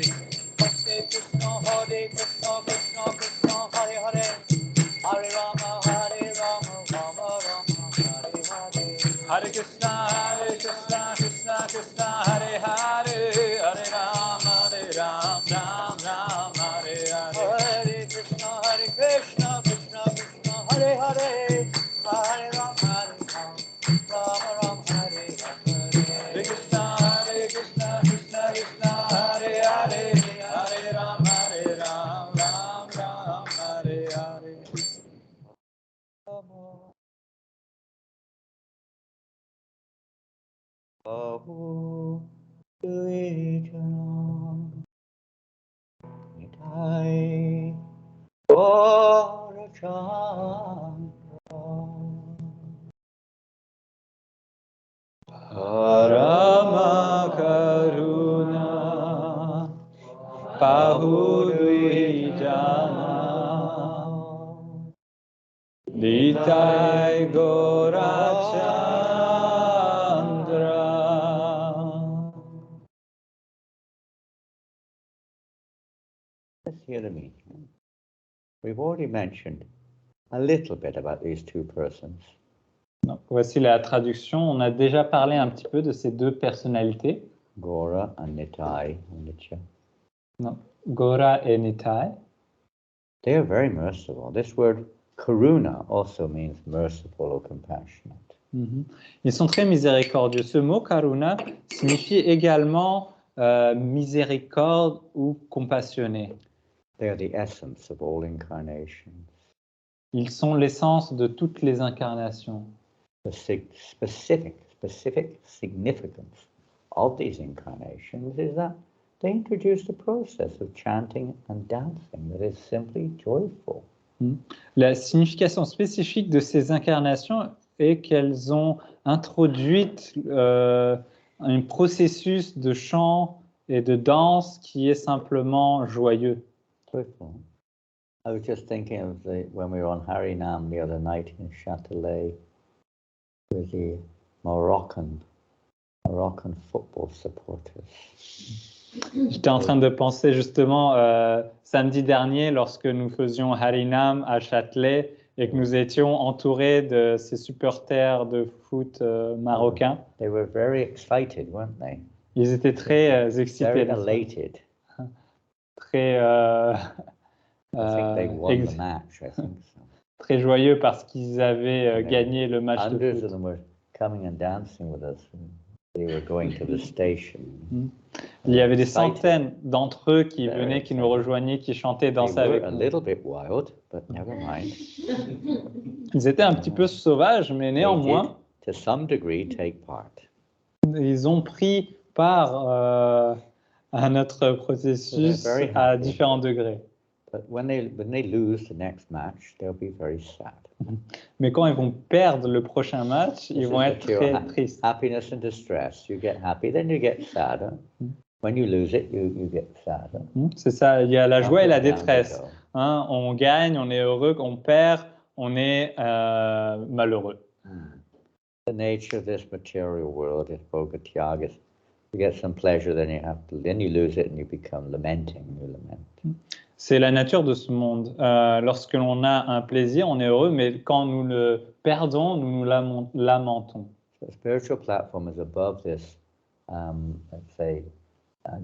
Speaker 2: Hare Krishna, Krishna Hare Hare. Hare Rama, Rama Hare Hare. Hare Krishna, Krishna Hare Hare. Hare Rama, Rama Hare Hare. Hare Krishna, Krishna Hare Hare. Hare Rama, Ram Hare Hare. Hare Krishna, Krishna Hare Hare. Hare Rama, Ram Hare Hare. Hare Krishna, Krishna Hare Hare. Hare Rama, Ram Hare Hare. Bahu Duijana Nitai Gorachandra Parama Karuna Bahu Duijana Nitai Gorachandra.
Speaker 1: Let's hear the meaning. We've already mentioned a little bit about these two persons.
Speaker 2: Donc, voici la traduction. On a déjà parlé un petit peu de ces deux personnalités.
Speaker 1: Gora and Nitai or Nitya.
Speaker 2: Non, Gora et Nitai.
Speaker 1: They are very merciful. This word karuna also means merciful or compassionate.
Speaker 2: Ils sont très miséricordieux. Ce mot karuna signifie également miséricorde ou compassionné.
Speaker 1: They are the essence of all incarnations.
Speaker 2: Ils sont l'essence de toutes les incarnations.
Speaker 1: The specific specific significance of these incarnations is that they introduced a process of chanting and dancing that is simply joyful.
Speaker 2: La signification spécifique de ces incarnations est qu'elles ont introduit un processus de chant et de danse qui est simplement joyeux.
Speaker 1: Joyful. I was just thinking of when we were on Harinam the other night in Châtelet with the Moroccan football supporters.
Speaker 2: J'étais en train de penser justement samedi dernier lorsque nous faisions Harinam à Châtelet et que nous étions entourés de ces supporters de foot marocains.
Speaker 1: They were very excited, weren't they?
Speaker 2: Ils étaient très
Speaker 1: Very
Speaker 2: excités,
Speaker 1: elated.
Speaker 2: très,
Speaker 1: I think they won
Speaker 2: ex-
Speaker 1: the match, I think so.
Speaker 2: très joyeux parce qu'ils avaient
Speaker 1: Yeah.
Speaker 2: gagné le match de
Speaker 1: Hundreds
Speaker 2: foot.
Speaker 1: of them were coming and dancing with us. They were going to the station.
Speaker 2: Il y avait des
Speaker 1: Excited.
Speaker 2: centaines d'entre eux qui
Speaker 1: Very
Speaker 2: venaient, qui nous
Speaker 1: excited.
Speaker 2: rejoignaient, qui chantaient,
Speaker 1: They
Speaker 2: dansaient
Speaker 1: were
Speaker 2: avec
Speaker 1: a
Speaker 2: nous.
Speaker 1: little bit wild, but never mind.
Speaker 2: Ils étaient un petit peu sauvages, mais
Speaker 1: They
Speaker 2: néanmoins,
Speaker 1: did, to some degree, take part.
Speaker 2: ils ont pris part à notre processus
Speaker 1: So they're very
Speaker 2: à
Speaker 1: happy.
Speaker 2: différents degrés.
Speaker 1: But when they lose the next match, they'll be very sad.
Speaker 2: Mais quand ils vont perdre le prochain match, ils
Speaker 1: This
Speaker 2: vont
Speaker 1: is
Speaker 2: être
Speaker 1: the pure
Speaker 2: très tristes.
Speaker 1: happiness and distress. You get happy, then you get sad. When you lose it, you get sad.
Speaker 2: C'est ça, il y a la joie et la
Speaker 1: Up and down they
Speaker 2: détresse.
Speaker 1: go.
Speaker 2: Hein, on gagne, on est heureux, on perd, on est malheureux.
Speaker 1: The nature of this material world is bhogatyagas. You get some pleasure, then you lose it and you become lamenting. You lament.
Speaker 2: C'est la nature de ce monde. Lorsque l'on a un plaisir, on est heureux, mais quand nous le perdons, nous nous lamentons.
Speaker 1: So the spiritual platform is above this, let's say,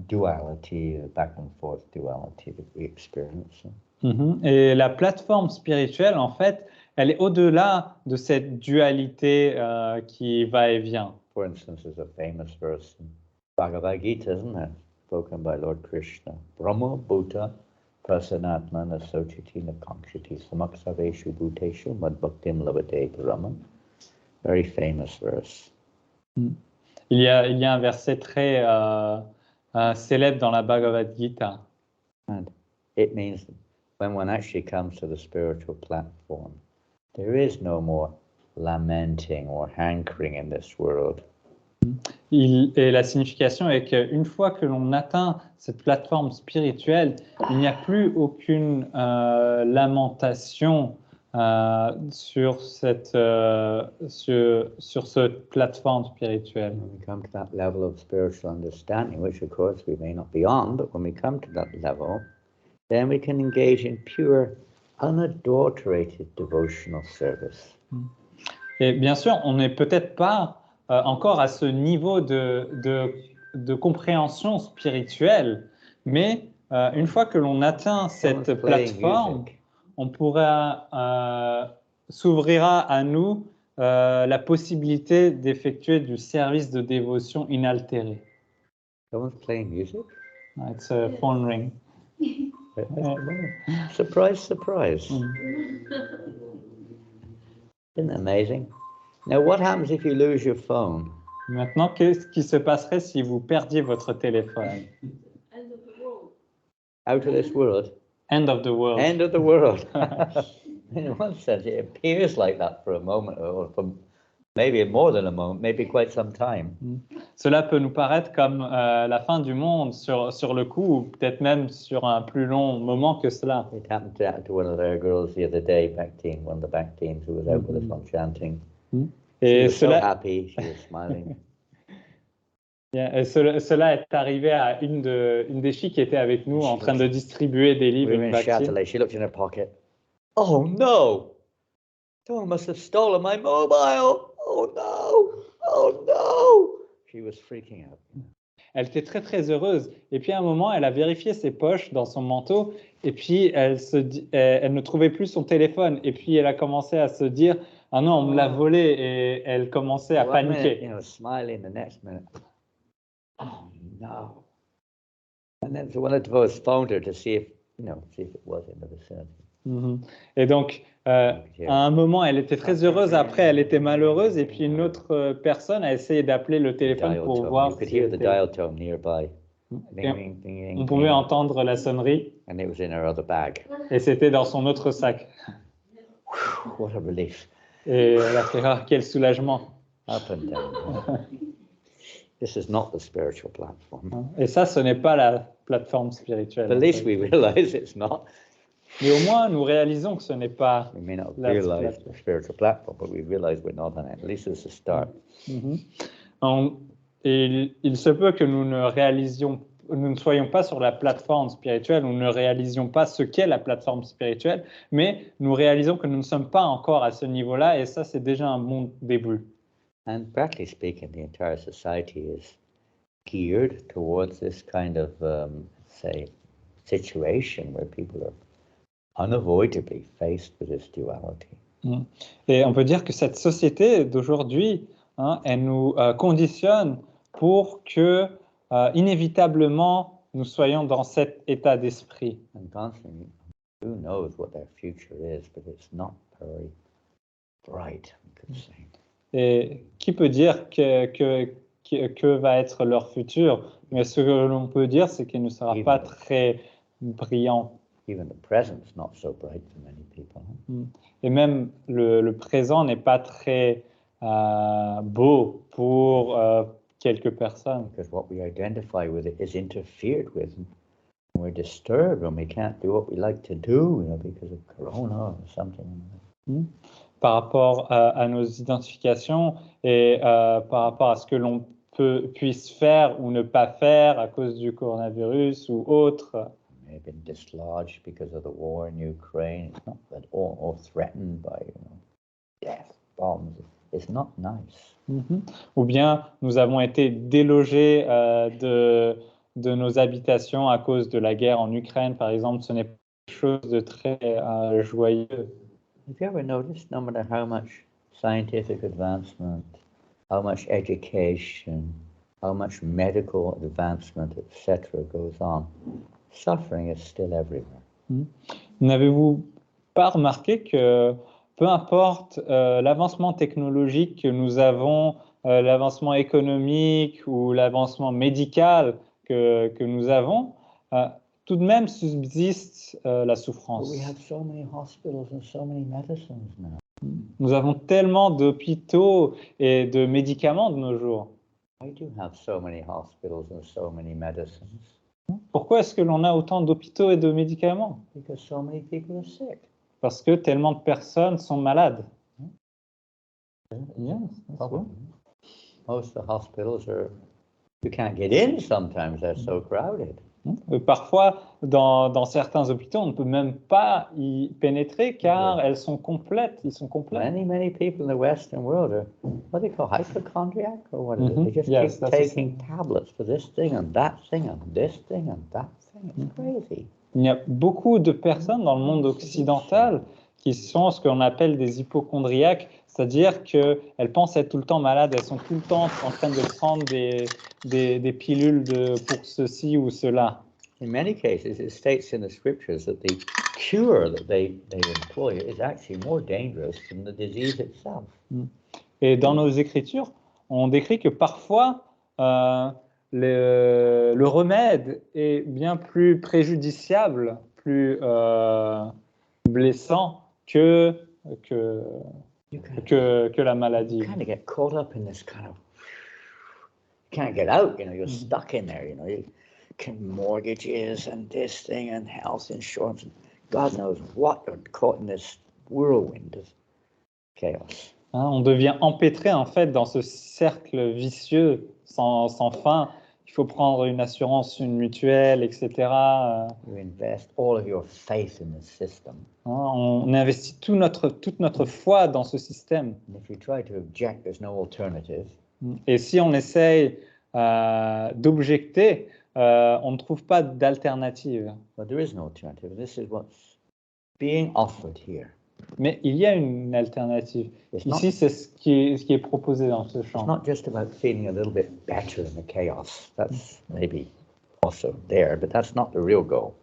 Speaker 1: duality, back and forth duality that we experience.
Speaker 2: Et la plateforme spirituelle, en fait, elle est au-delà de cette dualité qui va et vient.
Speaker 1: For instance, there's a famous verse in Bhagavad Gita, isn't there? Spoken by Lord Krishna. Brahma Bhuta Prasanatmana Sochiti Nakankshuti Samaksaveshu Bhuteshu Madbhaktim Lavate Brahma. Very famous verse.
Speaker 2: Il y a un verset très célèbre dans la Bhagavad Gita.
Speaker 1: And it means that when one actually comes to the spiritual platform, there is no more lamenting or hankering in this world.
Speaker 2: Et la signification est qu'une fois que l'on atteint cette plateforme spirituelle, il n'y a plus aucune lamentation sur cette plateforme spirituelle.
Speaker 1: When we come to that level of spiritual understanding, which of course we may not be on, but when we come to that level, then we can engage in pure, unadulterated devotional service.
Speaker 2: Et bien sûr, on n'est peut-être pas encore à ce niveau de compréhension spirituelle, mais une fois que l'on atteint cette
Speaker 1: Someone's playing
Speaker 2: plateforme,
Speaker 1: music.
Speaker 2: on pourra s'ouvrira à nous la possibilité d'effectuer du service de dévotion inaltéré.
Speaker 1: Someone's playing music?
Speaker 2: It's a phone ring.
Speaker 1: Surprise, surprise. Isn't that amazing? Now, what happens if you lose your phone?
Speaker 2: Maintenant, qu'est-ce qui se passerait si vous perdiez votre téléphone?
Speaker 4: End of the world.
Speaker 1: Out of this world?
Speaker 2: End of the world.
Speaker 1: End of the world. In one sense, it appears like that for a moment, or for maybe more than a moment, maybe quite some time.
Speaker 2: Cela peut nous paraître comme la fin du monde sur le coup, ou peut-être même sur un plus long moment que cela.
Speaker 1: It happened to one of their girls the other day, one of the back teams who was out with us on chanting. She
Speaker 2: Et
Speaker 1: was so
Speaker 2: cela,
Speaker 1: happy, she was smiling.
Speaker 2: et cela est arrivé à une des filles qui était avec nous en train de distribuer des
Speaker 1: We
Speaker 2: livres.
Speaker 1: were
Speaker 2: une
Speaker 1: in
Speaker 2: back team.
Speaker 1: Châtelet. She looked in her pocket. Oh no! Someone must have stolen my mobile. Oh no! Oh no! She was freaking out.
Speaker 2: Elle était très très heureuse. Et puis à un moment, elle a vérifié ses poches dans son manteau et puis elle ne trouvait plus son téléphone. Et puis elle a commencé à se dire, ah non, on me l'a volé, et elle commençait à
Speaker 1: One minute,
Speaker 2: paniquer.
Speaker 1: smiling, the next minute. Oh no! And then so one of us phoned her to see if it was in the vicinity.
Speaker 2: Mhm. Et donc, à un moment, elle était très heureuse, après, elle était malheureuse, et puis une autre personne a essayé d'appeler le téléphone
Speaker 1: Dial
Speaker 2: pour
Speaker 1: tone.
Speaker 2: voir
Speaker 1: You could
Speaker 2: si
Speaker 1: hear
Speaker 2: elle
Speaker 1: the
Speaker 2: était-
Speaker 1: dial tone nearby.
Speaker 2: Et
Speaker 1: Ding, ding, ding,
Speaker 2: on
Speaker 1: ding,
Speaker 2: pouvait
Speaker 1: ding.
Speaker 2: entendre la sonnerie,
Speaker 1: And it was in her other bag.
Speaker 2: et c'était dans son autre sac.
Speaker 1: What a relief.
Speaker 2: Et elle a fait, ah, quel soulagement.
Speaker 1: Up and down. This is not the spiritual platform.
Speaker 2: Et ça, ce n'est pas la plateforme spirituelle.
Speaker 1: But at
Speaker 2: en
Speaker 1: least
Speaker 2: fait.
Speaker 1: we realize it's not.
Speaker 2: Mais au moins, nous réalisons que ce n'est pas.
Speaker 1: We may not
Speaker 2: La
Speaker 1: realize
Speaker 2: platform.
Speaker 1: the spiritual platform, but we realize we're not on it. At least it's a start.
Speaker 2: Mhm. Et il se peut que nous ne soyons pas sur la plateforme spirituelle, nous ne réalisions pas ce qu'est la plateforme spirituelle, mais nous réalisons que nous ne sommes pas encore à ce niveau-là, et ça, c'est déjà un bon début.
Speaker 1: And practically speaking, the entire society is geared towards this kind of, say, situation where people are unavoidably faced with this duality.
Speaker 2: Et on peut dire que cette société d'aujourd'hui, hein, elle nous conditionne pour que, inévitablement, nous soyons dans cet état d'esprit.
Speaker 1: And constantly, who knows what their future is, but it's not very bright, we could say.
Speaker 2: Et qui peut dire que va être leur futur? Mais ce que l'on peut dire, c'est qu'il ne sera pas très brillant.
Speaker 1: Even the present's not so bright for many people.
Speaker 2: Et même le présent n'est pas très beau pour quelques personnes.
Speaker 1: Because what we identify with it is interfered with. And we're disturbed when we can't do what we like to do, because of Corona or something.
Speaker 2: Par rapport à nos identifications et par rapport à ce que l'on puisse faire ou ne pas faire à cause du coronavirus ou autre.
Speaker 1: May have been dislodged because of the war in Ukraine. It's not that or threatened by death, bombs. It's not nice.
Speaker 2: Ou bien nous avons été délogés de nos habitations à cause de la guerre en Ukraine, par exemple. Ce n'est pas quelque chose de très joyeux.
Speaker 1: Have you ever noticed, no matter how much scientific advancement, how much education, how much medical advancement, etc., goes on, suffering is still everywhere.
Speaker 2: N'avez-vous pas remarqué que peu importe l'avancement technologique que nous avons, l'avancement économique ou l'avancement médical que nous avons, tout de même subsiste la souffrance.
Speaker 1: But we have so many hospitals and so many medicines now.
Speaker 2: Nous avons tellement d'hôpitaux et de médicaments de nos jours.
Speaker 1: Why do you have so many hospitals and so many medicines?
Speaker 2: Pourquoi est-ce que l'on a autant d'hôpitaux et de médicaments?
Speaker 1: Because so many people are sick.
Speaker 2: Parce que tellement de personnes sont malades.
Speaker 1: Yes, most of the hospitals you can't get in sometimes, they're so crowded.
Speaker 2: Parfois, dans certains hôpitaux, on ne peut même pas y pénétrer car elles sont complètes, ils sont complets.
Speaker 1: Many people in the Western world are what they call hypochondriac or what is it? They just
Speaker 2: Yes,
Speaker 1: keep
Speaker 2: that's
Speaker 1: taking tablets for this thing and that thing and this thing and that thing. It's crazy.
Speaker 2: Il y a beaucoup de personnes dans le monde occidental qui sont ce qu'on appelle des hypochondriaques, c'est-à-dire qu'elles pensent être tout le temps malades, elles sont tout le temps en train de prendre des pilules pour ceci ou cela.
Speaker 1: In many cases, it states in the scriptures that the cure that they employ is actually more dangerous than the disease itself.
Speaker 2: Et dans nos écritures, on décrit que parfois, le remède est bien plus préjudiciable, plus blessant que la maladie.
Speaker 1: You kind of get caught up in this kind of, you can't get out, you're stuck in there, you can mortgages and this thing and health insurance, and God knows what, you're caught in this whirlwind of chaos.
Speaker 2: On devient empêtré en fait dans ce cercle vicieux sans fin. Il faut prendre une assurance, une mutuelle, etc.
Speaker 1: You invest all of your faith in the system.
Speaker 2: On investit toute notre foi dans ce système.
Speaker 1: And if you try to object, there's no alternative.
Speaker 2: Et si on essaye d'objecter, on ne trouve pas d'alternative.
Speaker 1: But there is no alternative. This is what's being offered here.
Speaker 2: Mais il y a une alternative. Ici, c'est ce qui est proposé dans ce
Speaker 1: It's
Speaker 2: champ.
Speaker 1: not just about feeling a little bit better in the chaos. That's maybe also there, but that's not the real goal.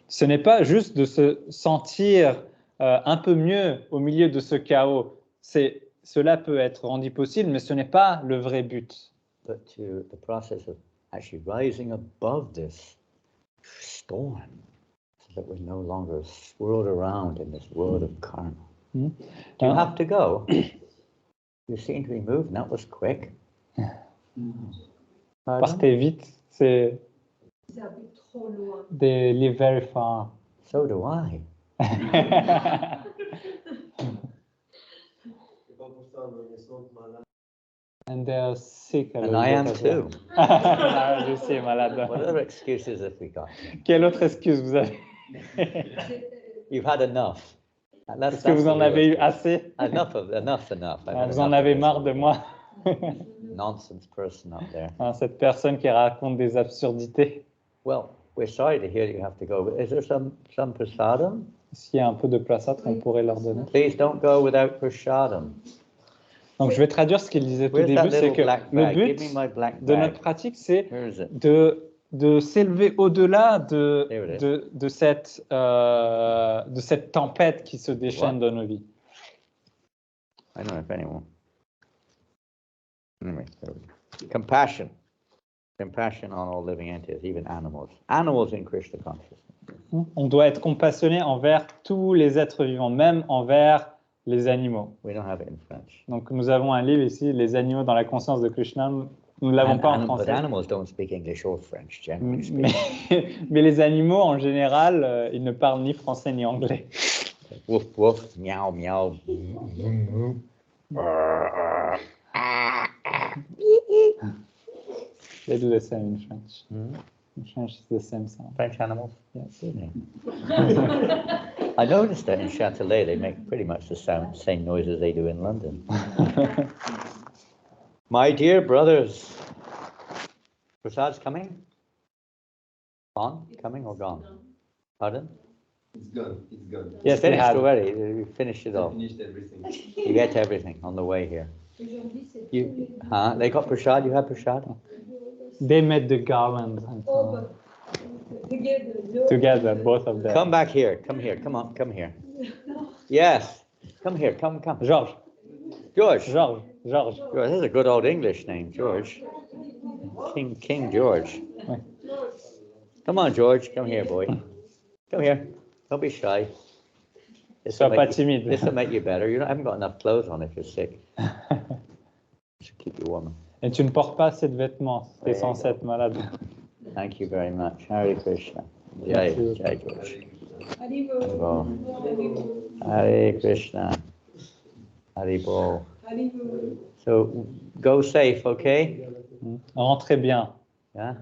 Speaker 2: Ce n'est pas juste de se sentir un peu mieux au milieu de ce chaos, cela peut être rendu possible, mais ce n'est pas le vrai but.
Speaker 1: But to the process of actually rising above this storm, so that we're no longer swirled around in this world of karma.
Speaker 2: Hmm.
Speaker 1: Do you
Speaker 2: Hein?
Speaker 1: have to go? You seem to be moving. That was quick. Pardon?
Speaker 2: Partez vite, c'est
Speaker 4: Vous habitez trop loin.
Speaker 2: they live very far.
Speaker 1: So do I.
Speaker 2: And they are sick. à
Speaker 1: And
Speaker 2: Los
Speaker 1: I am
Speaker 2: Angeles.
Speaker 1: too.
Speaker 2: Ah, je suis malade.
Speaker 1: What other excuses have we got?
Speaker 2: Quelle autre excuse vous avez?
Speaker 1: You've had enough.
Speaker 2: Est-ce que vous en avez eu assez?
Speaker 1: Enough's enough. I've had
Speaker 2: Vous en
Speaker 1: enough of
Speaker 2: avez
Speaker 1: this
Speaker 2: marre de moi?
Speaker 1: nonsense person up there.
Speaker 2: Hein, cette personne qui raconte des absurdités.
Speaker 1: Well, we're sorry to hear you have to go. But is there some prasadam?
Speaker 2: S'il y a un peu de prasad qu'on pourrait leur donner.
Speaker 1: Please don't go without prasadam.
Speaker 2: Donc je vais traduire ce qu'il disait au
Speaker 1: Where's that
Speaker 2: début, c'est
Speaker 1: little
Speaker 2: que
Speaker 1: black
Speaker 2: le
Speaker 1: bag?
Speaker 2: but
Speaker 1: Give me my black
Speaker 2: de notre
Speaker 1: bag.
Speaker 2: pratique, c'est
Speaker 1: Where is it?
Speaker 2: de s'élever au-delà
Speaker 1: There it is.
Speaker 2: de cette tempête qui se déchaîne dans nos vies.
Speaker 1: I don't know if anyone. Anyway, there we go. Compassion. Compassion on all living entities, even animals. Animals in Krishna consciousness.
Speaker 2: On doit être compassionné envers tous les êtres vivants, même envers les animaux.
Speaker 1: We don't have it in French.
Speaker 2: Donc nous avons un livre ici, Les animaux dans la conscience de Krishna. Nous ne l'avons pas en
Speaker 1: But
Speaker 2: français.
Speaker 1: animals don't speak English or French, generally
Speaker 2: Mais,
Speaker 1: speaking.
Speaker 2: mais les animaux, en général, ils ne parlent ni français ni anglais.
Speaker 1: Woof woof, meow meow.
Speaker 2: They do the same in French.
Speaker 1: Hmm?
Speaker 2: In French, it's the same sound.
Speaker 1: French animals?
Speaker 2: Yes.
Speaker 1: Do they? I noticed that in Châtelet they make pretty much the same noises they do in London. My dear brothers, Prasad's coming? Gone? Coming or gone? Pardon?
Speaker 5: It's gone. It's gone.
Speaker 2: Yes, we
Speaker 1: Finished
Speaker 2: had.
Speaker 1: already. You finished it
Speaker 5: I
Speaker 1: all.
Speaker 5: finished everything.
Speaker 1: You get everything on the way here.
Speaker 4: Aujourd'hui, c'est
Speaker 1: You, huh? They got Prasad? You had Prasad?
Speaker 2: They made the garland
Speaker 4: over.
Speaker 2: together, both of them.
Speaker 1: Come back here. Come here. Come on. Come here. Yes. Come here. Come.
Speaker 2: George,
Speaker 1: George.
Speaker 2: George.
Speaker 1: George. This is a good old English name, George. King George. Come on, George. Come here, boy. Come here. Don't be shy.
Speaker 2: Sois pas timide.
Speaker 1: This will make you better. You haven't got enough clothes on if you're sick. Should keep you warm.
Speaker 2: Et tu ne portes pas assez de vêtements, tu es
Speaker 1: Ouais.
Speaker 2: censé être malade.
Speaker 1: Thank you very much. Hare Krishna. Jai,
Speaker 2: Merci.
Speaker 1: Jai George.
Speaker 4: Haribo.
Speaker 1: Wow.
Speaker 4: Haribo.
Speaker 1: Hare Krishna. Hare Bol.
Speaker 4: Haribo.
Speaker 1: So go safe, okay?
Speaker 2: Rentrez bien.
Speaker 1: Yeah.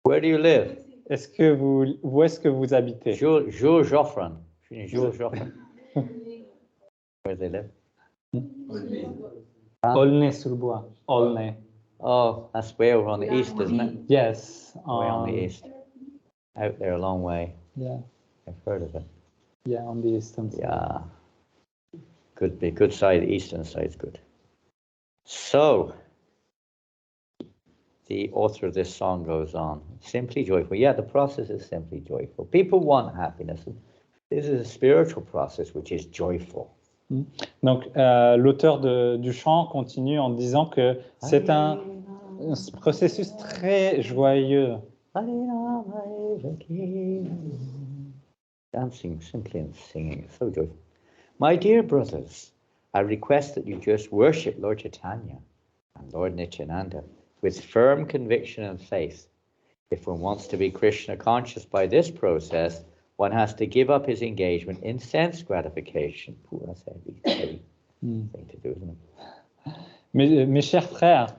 Speaker 1: Where do you live?
Speaker 2: Où est-ce que vous habitez?
Speaker 1: Jules Joffrin. Jules Joffrin. Where do they live? Huh?
Speaker 2: Aulnay-sous-le-Bois. Aulnay.
Speaker 1: Oh, that's way over on the east, isn't it?
Speaker 2: Yes.
Speaker 1: Way on the east. Out there a long way.
Speaker 2: Yeah,
Speaker 1: I've heard of it.
Speaker 2: yeah, on the eastern side.
Speaker 1: Yeah. Good side, the eastern side's good. So, the author of this song goes on. Simply joyful. Yeah, the process is simply joyful. People want happiness. This is a spiritual process which is joyful.
Speaker 2: Donc, l'auteur du chant continue en disant que c'est un processus très joyeux.
Speaker 1: Dancing simply and singing, it's so joyful. My dear brothers, I request that you just worship Lord Chaitanya and Lord Nityananda with firm conviction and faith. If one wants to be Krishna conscious by this process, one has to give up his engagement in sense gratification. Ooh, that's a heavy thing to do, isn't it?
Speaker 2: Mes chers frères,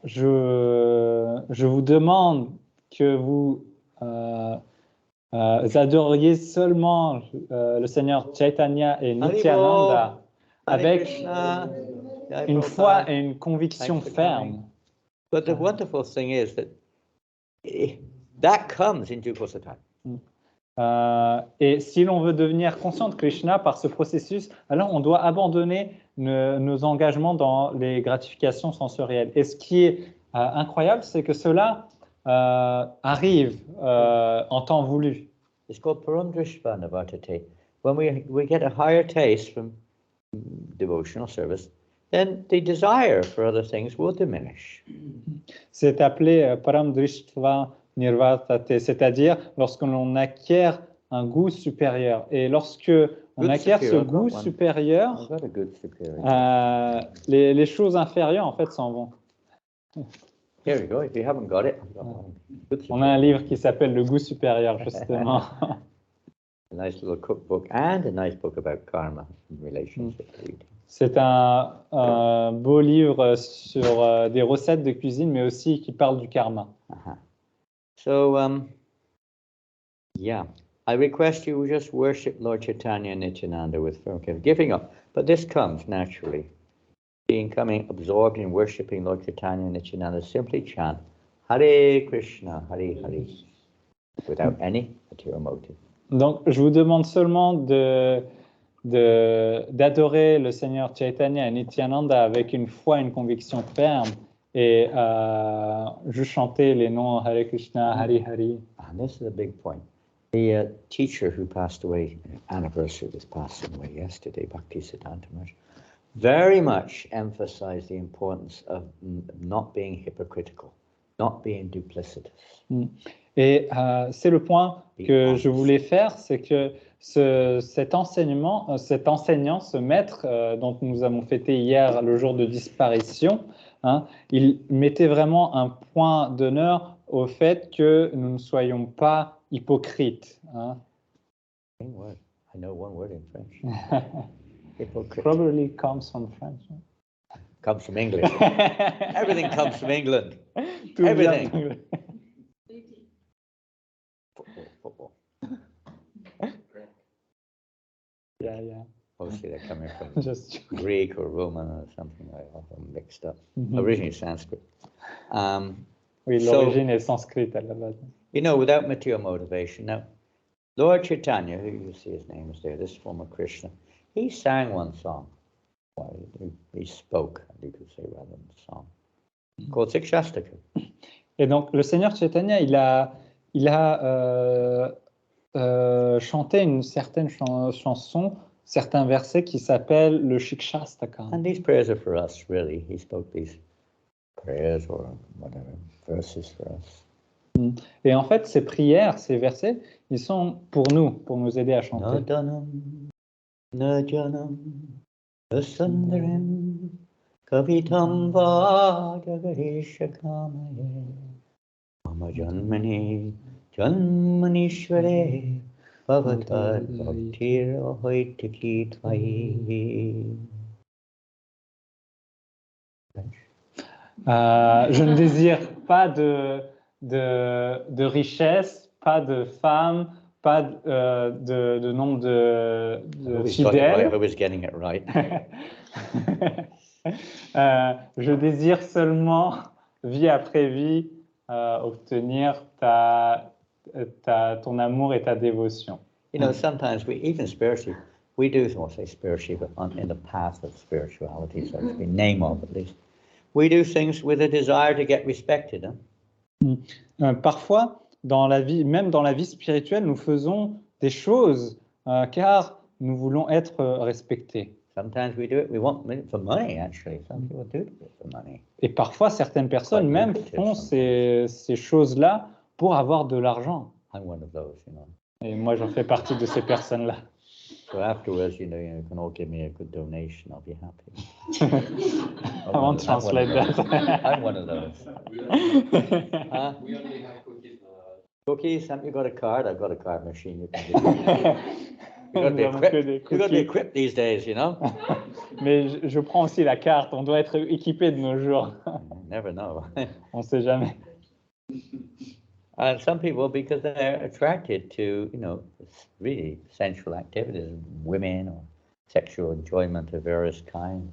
Speaker 2: je vous demande que vous adoriez seulement le Seigneur Chaitanya et Nityananda avec une foi et une conviction ferme.
Speaker 1: But the wonderful thing is that comes in due course of time.
Speaker 2: Et si l'on veut devenir conscient de Krishna par ce processus, alors on doit abandonner nos engagements dans les gratifications sensorielles. Et ce qui est incroyable, c'est que cela arrive en temps voulu.
Speaker 1: It's called Paramdrishva Navartate. when we get a higher taste from devotional service, then the desire for other things will diminish.
Speaker 2: C'est appelé param drishtva nirvartate, c'est-à-dire lorsque l'on acquiert un goût supérieur. Et lorsque on
Speaker 1: Good
Speaker 2: acquiert ce
Speaker 1: superior,
Speaker 2: goût
Speaker 1: got one.
Speaker 2: supérieur,
Speaker 1: I've got a good superior.
Speaker 2: les choses inférieures en fait s'en vont.
Speaker 1: Here we go. If you haven't got it, I've got one. Good
Speaker 2: On a un
Speaker 1: superior.
Speaker 2: livre qui s'appelle Le goût supérieur justement.
Speaker 1: A nice little cookbook and a nice book about karma and relationship to eating.
Speaker 2: C'est un beau livre sur des recettes de cuisine, mais aussi qui parle du karma.
Speaker 1: Uh-huh. So, yeah, I request you just worship Lord Chaitanya Nityananda with firm giving up. But this comes naturally. Becoming absorbed in worshiping Lord Chaitanya Nityananda, simply chant Hare Krishna, Hare Hare, without any material motive.
Speaker 2: Donc, je vous demande seulement d'adorer le Seigneur Chaitanya et Nityananda avec une foi, une conviction ferme et juste chanter les noms Hare Krishna, Hare Hare.
Speaker 1: And this is a big point. The teacher who passed away, anniversary was passing away yesterday, Bhaktisiddhanta Maharaj, very much emphasized the importance of not being hypocritical, not being duplicitous.
Speaker 2: Et c'est le point que je voulais faire, c'est que cet enseignant, ce maître dont nous avons fêté hier le jour de disparition, hein, il mettait vraiment un point d'honneur au fait que nous ne soyons pas hypocrites. Hein.
Speaker 1: Same word. I know one word in French. Hypocrite.
Speaker 2: Probably comes from French.
Speaker 1: Comes from English. Everything comes from England.
Speaker 2: Tout vient
Speaker 1: Everything.
Speaker 2: d'anglais.
Speaker 1: Football.
Speaker 2: Yeah.
Speaker 1: Mostly they're coming from
Speaker 2: Just
Speaker 1: Greek or Roman or something like that, or mixed up.
Speaker 2: Mhm.
Speaker 1: Originally Sanskrit.
Speaker 2: Oui,
Speaker 1: So-
Speaker 2: l'origine est sanscrite à la base.
Speaker 1: You know, without material motivation. Now, Lord Chaitanya, who you see his name is there, this former Krishna, he sang one song. Well, he spoke, you could say, rather than song, called Sikshastaka.
Speaker 2: Et donc, le Seigneur Chaitanya, il a chanté une certaine chanson, certains versets qui s'appellent le Shikshastaka.
Speaker 1: And these prayers are for us, really. He spoke these prayers or whatever, verses for us.
Speaker 2: Et en fait, ces prières, ces versets, ils sont pour nous aider à chanter.
Speaker 1: Nadanam, najanam, asandaram, kavitam vajagarishakamaya, mama janmani, janmanishvare, bhavatad bhaktir ahoitaki tvai.
Speaker 2: Je ne désire pas de richesse, pas de femme, pas de nombre de
Speaker 1: I
Speaker 2: fidèles.
Speaker 1: was getting it right.
Speaker 2: Je désire seulement, vie après vie, obtenir ton amour et ta dévotion.
Speaker 1: You know, sometimes even spiritually, we do, well, say spiritually, but in the path of spirituality, so to speak, name of at least, we do things with a desire to get respected. Huh?
Speaker 2: Parfois, même dans la vie spirituelle, nous faisons des choses car nous voulons être respectés.
Speaker 1: Sometimes we do it, we want it for money, actually. Some people do it for money.
Speaker 2: Et parfois, certaines personnes
Speaker 1: Quite
Speaker 2: même
Speaker 1: lucrative
Speaker 2: font
Speaker 1: sometimes.
Speaker 2: ces choses-là pour avoir de l'argent.
Speaker 1: I'm one of those, you know.
Speaker 2: Et moi, j'en fais partie de ces personnes-là.
Speaker 1: So afterwards, you can all give me a good donation, I'll be happy.
Speaker 2: I won't translate that.
Speaker 1: I'm one of those.
Speaker 5: We only,
Speaker 1: Huh?
Speaker 5: we only have cookies.
Speaker 1: Cookies, haven't you got a card? I've got a card machine. You can do
Speaker 2: Nous
Speaker 1: You've got to be
Speaker 2: avons que
Speaker 1: equipped.
Speaker 2: des
Speaker 1: You've got to be
Speaker 2: cookies.
Speaker 1: equipped these days, you know.
Speaker 2: Mais je prends aussi la carte. On doit être équipé de nos jours.
Speaker 1: You never know.
Speaker 2: On ne sait jamais.
Speaker 1: And some people, because they're attracted to, really sensual activities, women or sexual enjoyment of various kinds.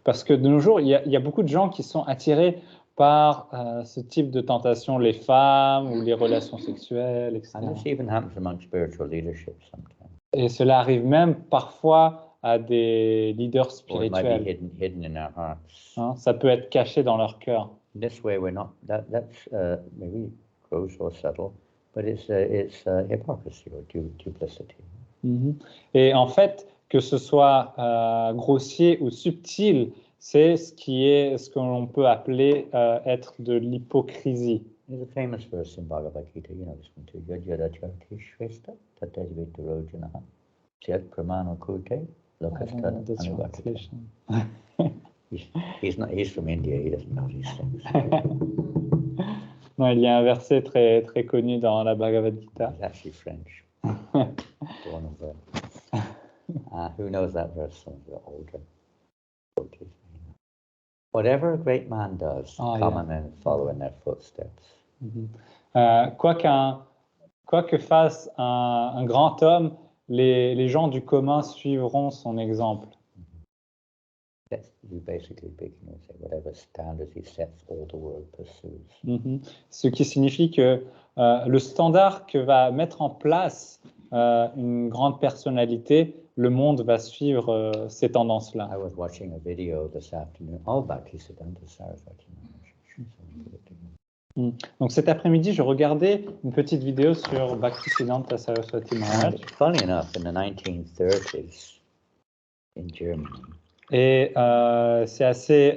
Speaker 2: Parce que de nos jours, il y a beaucoup de gens qui sont attirés par ce type de tentation, les femmes ou les relations sexuelles, etc.
Speaker 1: And this even happens among spiritual leadership sometimes.
Speaker 2: Et cela arrive même parfois à des leaders
Speaker 1: Or it might be
Speaker 2: spirituels.
Speaker 1: hidden in our hearts.
Speaker 2: Hein, ça peut être caché dans leur cœur.
Speaker 1: This way, we're not. That's maybe gross or subtle, but it's hypocrisy or duplicity.
Speaker 2: Mhm. Et en fait, que ce soit grossier ou subtil, c'est ce que l'on peut appeler être de l'hypocrisie.
Speaker 1: There's a famous verse in Bhagavad Gita, you know this one too. Yajyada charti shvesta tatajvita rojanaha syat pramano kute
Speaker 2: I don't know
Speaker 1: lokastad
Speaker 2: the
Speaker 1: anuvartita.
Speaker 2: translation.
Speaker 1: He's from India, he doesn't know these things.
Speaker 2: Non, il y a un verset très, très connu dans la Bhagavad Gita.
Speaker 1: He's actually French. Born of who knows that verse? Some of the older devotees. Whatever a great man does,
Speaker 2: Oh,
Speaker 1: common men follow in their footsteps.
Speaker 2: Mhm. Quoi que fasse un grand homme, les gens du commun suivront son exemple.
Speaker 1: That's you basically speaking, you say whatever standards he sets, all the world pursues.
Speaker 2: Mhm. Ce qui signifie que le standard que va mettre en place une grande personnalité, le monde va suivre ces tendances-là.
Speaker 1: I was watching a video this afternoon, all Bhaktisiddhanta Saraswati Maharaj.
Speaker 2: Donc cet après-midi, je regardais une petite vidéo sur Bhaktisiddhanta Saraswati Maharaj.
Speaker 1: And funny enough, in the 1930s in Germany,
Speaker 2: Et c'est assez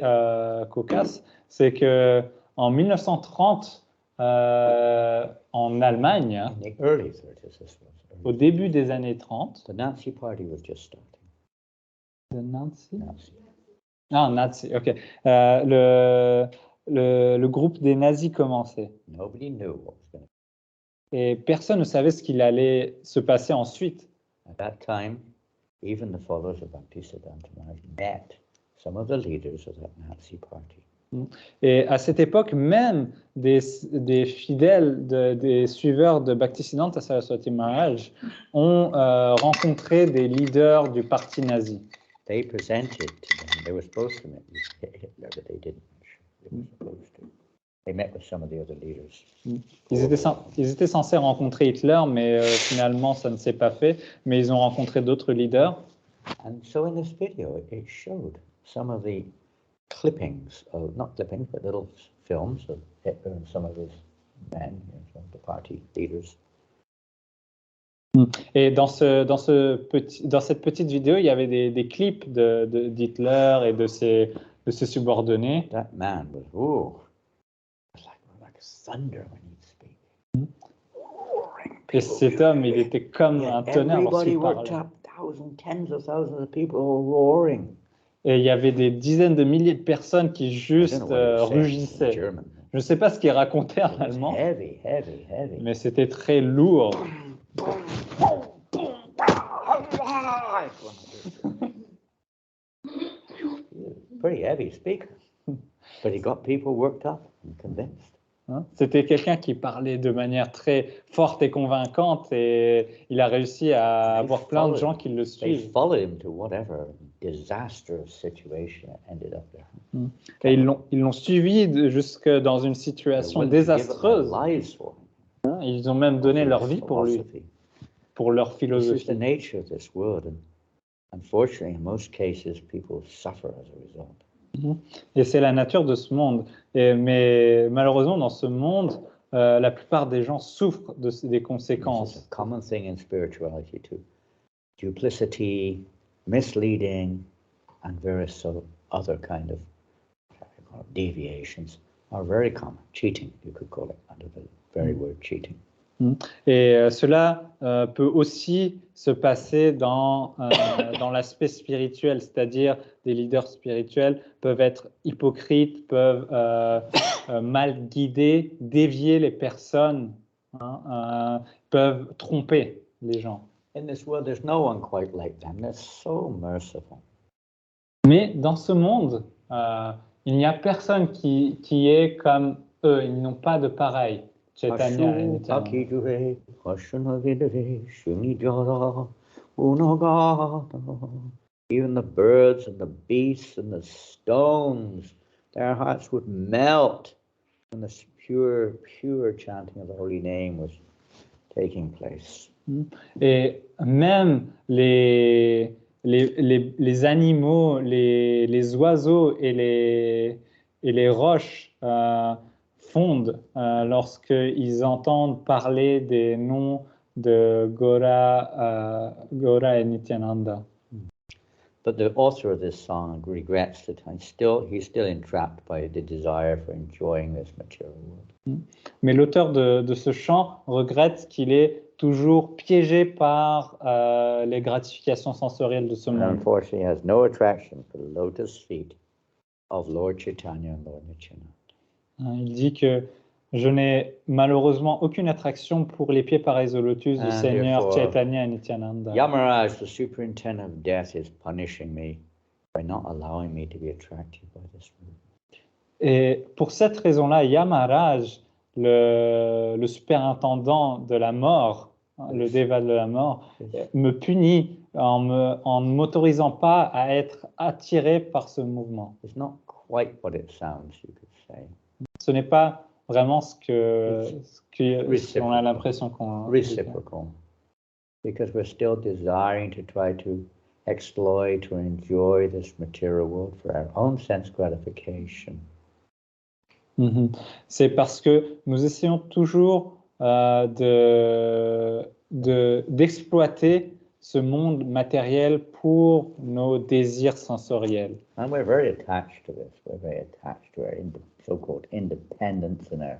Speaker 2: cocasse, c'est que en 1930, en Allemagne,
Speaker 1: in the early 30s, this was
Speaker 2: au début des années 30,
Speaker 1: the Nazi Party was just starting.
Speaker 2: the Nazi?
Speaker 1: Nazi.
Speaker 2: Ah, Nazi, ok. Le groupe des nazis commençait.
Speaker 1: Nobody knew what was going to.
Speaker 2: Et personne ne savait ce qu'il allait se passer ensuite.
Speaker 1: At that time, even the followers of Bhaktisiddhanta Maharaj met some of the leaders of that Nazi Party.
Speaker 2: Et à cette époque, même des fidèles, des suiveurs de Bhaktisiddhanta Saraswati Maharaj ont rencontré des leaders du parti nazi.
Speaker 1: They presented to them, they were supposed to meet with Hitler, but they didn't. They were supposed to. They met with some of the other leaders.
Speaker 2: Ils étaient censés rencontrer Hitler, mais finalement, ça ne s'est pas fait. Mais ils ont rencontré d'autres leaders.
Speaker 1: And so in this video, it showed some of the clippings of, not clippings, but little films of Hitler and some of his men, you know, some of the party leaders.
Speaker 2: Et dans cette petite vidéo, il y avait des clips d'Hitler et de ses subordonnés.
Speaker 1: That man was, it was like thunder when he'd speak. Roaring.
Speaker 2: Et cet homme, il était comme un tonnerre
Speaker 1: Everybody
Speaker 2: lorsqu'il
Speaker 1: worked
Speaker 2: parlait.
Speaker 1: up, tens of thousands of people all roaring.
Speaker 2: Et il y avait des dizaines de milliers de personnes qui
Speaker 1: I
Speaker 2: juste
Speaker 1: don't know what he was saying in
Speaker 2: rugissaient.
Speaker 1: German.
Speaker 2: Je ne sais pas ce qu'il racontait en
Speaker 1: It was
Speaker 2: allemand,
Speaker 1: heavy, heavy, heavy.
Speaker 2: mais c'était très lourd.
Speaker 1: Pretty heavy speaker, but he got people worked up and convinced.
Speaker 2: Hein. C'était quelqu'un qui parlait de manière très forte et convaincante et il a réussi à avoir plein de gens qui le
Speaker 1: They
Speaker 2: suivent.
Speaker 1: followed him to whatever disastrous situation it ended up there.
Speaker 2: Et ils l'ont suivi jusque dans une
Speaker 1: They
Speaker 2: situation
Speaker 1: willing to give up their
Speaker 2: désastreuse.
Speaker 1: lives for him.
Speaker 2: Hein. Ils ont même donné
Speaker 1: For
Speaker 2: leur
Speaker 1: his
Speaker 2: vie pour lui,
Speaker 1: philosophy.
Speaker 2: pour leur
Speaker 1: This is the
Speaker 2: philosophie.
Speaker 1: nature of this world, and unfortunately, in most cases, people suffer as a result.
Speaker 2: Et c'est la nature de ce monde. Mais malheureusement, dans ce monde, la plupart des gens souffrent des
Speaker 1: This is
Speaker 2: conséquences.
Speaker 1: a common thing in spirituality too. Duplicity, misleading, and various other kind of deviations are very common. Cheating, you could call it, under the very word cheating.
Speaker 2: Et cela peut aussi se passer dans l'aspect spirituel, c'est-à-dire des leaders spirituels peuvent être hypocrites, peuvent mal guider, dévier les personnes, hein, peuvent tromper les gens.
Speaker 1: In this world, there's no one quite like them. They're so merciful.
Speaker 2: Mais dans ce monde, il n'y a personne qui est comme eux, ils n'ont pas de pareil. Chaitanya et
Speaker 1: Ashu
Speaker 2: Nityananda.
Speaker 1: Akidure, Ashunavide, Shumijara, Unagata. Even the birds and the beasts and the stones, their hearts would melt when the pure chanting of the holy name was taking place.
Speaker 2: Et même les animaux, les oiseaux et les roches fondent lorsqu'ils entendent parler des noms de Gora et Nityananda.
Speaker 1: But the author of this song regrets that he's still entrapped by the desire for enjoying this material world.
Speaker 2: Mais l'auteur de ce chant regrette qu'il est toujours piégé par les gratifications sensorielles de ce
Speaker 1: And
Speaker 2: monde.
Speaker 1: unfortunately, he has no attraction for the lotus feet of Lord Chaitanya and Lord Nityananda.
Speaker 2: Il dit que je n'ai malheureusement aucune attraction pour les pieds pareils au lotus du
Speaker 1: And
Speaker 2: Seigneur
Speaker 1: therefore,
Speaker 2: Chaitanya et Nityananda.
Speaker 1: Yamaraj, the superintendent of death, is punishing me by not allowing me to be attracted by this movement.
Speaker 2: Et pour cette raison-là, Yamaraj, le superintendant de la mort, le déva de la mort, me punit en ne m'autorisant pas à être attiré par ce mouvement.
Speaker 1: It's not quite what it sounds, you could say.
Speaker 2: Ce n'est pas vraiment ce qu'on a l'impression qu'on...
Speaker 1: Reciprocal. Because we're still desiring to try to exploit or enjoy this material world for our own sense gratification.
Speaker 2: C'est parce que nous essayons toujours d'exploiter ce monde matériel pour nos désirs sensoriels.
Speaker 1: And we're very attached to this. We're very attached to our so-called independence and our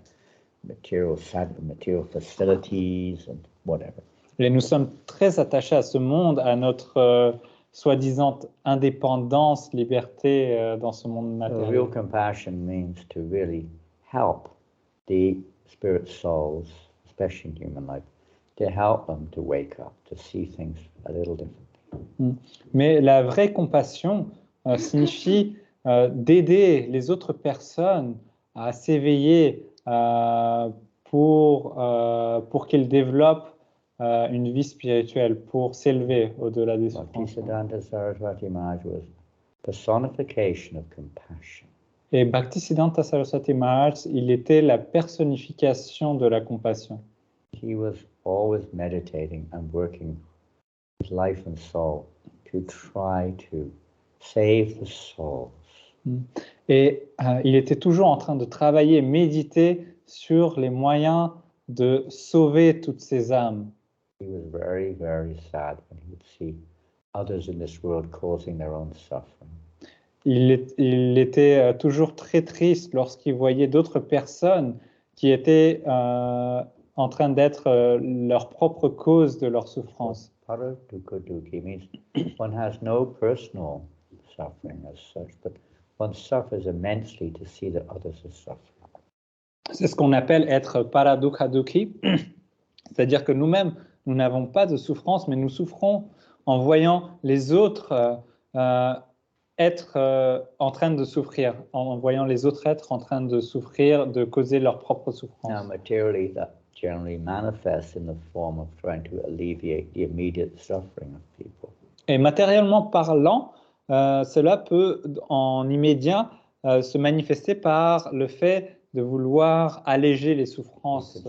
Speaker 1: material facilities and whatever.
Speaker 2: Et nous sommes très attachés à ce monde, à notre soi-disant indépendance, liberté dans ce monde matériel.
Speaker 1: Real compassion means to really help the spirit souls, especially in human life, to help them to wake up, to see things a little differently.
Speaker 2: Mais la vraie compassion signifie d'aider les autres personnes à s'éveiller pour qu'ils développent une vie spirituelle, pour s'élever au-delà des souffrances.
Speaker 1: Bhaktisiddhanta Saraswati Maharaj was personification of compassion.
Speaker 2: Et Bhaktisiddhanta Saraswati Maharaj, il était la personnification de la compassion.
Speaker 1: He was always meditating and working his life and soul to try to save the souls.
Speaker 2: Et il était toujours en train de travailler, méditer sur les moyens de sauver toutes ces âmes.
Speaker 1: He was very, very sad when he would see others in this world causing their own suffering.
Speaker 2: Il était toujours très triste lorsqu'il voyait d'autres personnes qui étaient en train d'être leur propre cause de leur souffrance.
Speaker 1: Paradukkha means one has no personal suffering as such, but one suffers immensely to see that others are suffering.
Speaker 2: C'est ce qu'on appelle être paradukkha-dukhi, c'est-à-dire que nous-mêmes, nous n'avons pas de souffrance, mais nous souffrons en voyant les autres être en train de souffrir, en voyant les autres êtres en train de souffrir, de causer leur propre souffrance.
Speaker 1: Now, materially, that generally manifests in the form of trying to alleviate the immediate suffering of people.
Speaker 2: Et matériellement parlant, cela peut en immédiat se manifester par le fait de vouloir alléger les souffrances.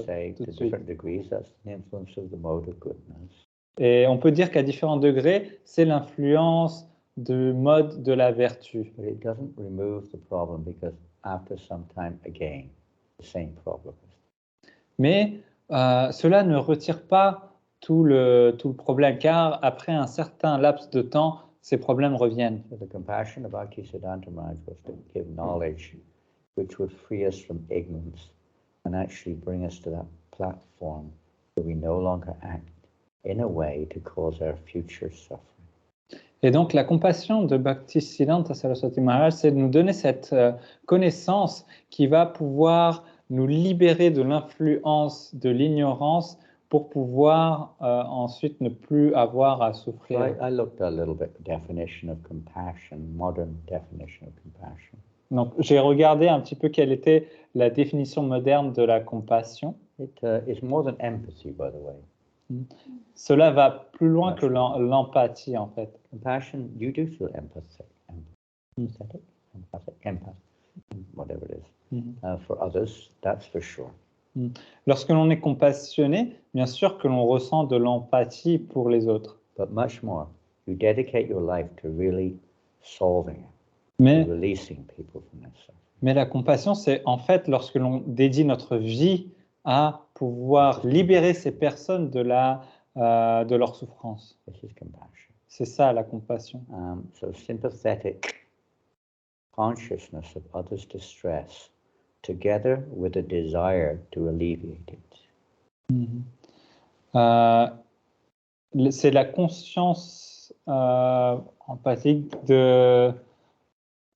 Speaker 2: Et on peut dire qu'à différents degrés, c'est l'influence du mode de la vertu. Mais cela ne retire pas tout le problème, car après un certain laps de temps, ces problèmes reviennent.
Speaker 1: So the compassion of Bhaktisiddhanta Maharaj was to give knowledge which would free us from ignorance and actually bring us to that platform where we no longer act in a way to cause our future suffering.
Speaker 2: Et donc la compassion de Bhaktisiddhanta Saraswati Maharaj, c'est de nous donner cette connaissance qui va pouvoir nous libérer de l'influence de l'ignorance pour pouvoir ensuite ne plus avoir à souffrir.
Speaker 1: So I looked a little bit at the definition of compassion, modern definition of compassion.
Speaker 2: Donc j'ai regardé un petit peu quelle était la définition moderne de la compassion.
Speaker 1: It is more than empathy, by the way.
Speaker 2: Cela va plus loin que l'empathie, en fait.
Speaker 1: Compassion, you do feel empathic, whatever it is. For others, that's for sure.
Speaker 2: Lorsque l'on est compassionné, bien sûr que l'on ressent de l'empathie pour les autres.
Speaker 1: But much more, you dedicate your life to really solving it, to releasing people from their suffering.
Speaker 2: Mais la compassion, c'est en fait lorsque l'on dédie notre vie à pouvoir libérer ces personnes de leur souffrance.
Speaker 1: This is compassion.
Speaker 2: C'est ça la compassion.
Speaker 1: So sympathetic consciousness of others' distress, together with a desire to alleviate it.
Speaker 2: C'est la conscience empathique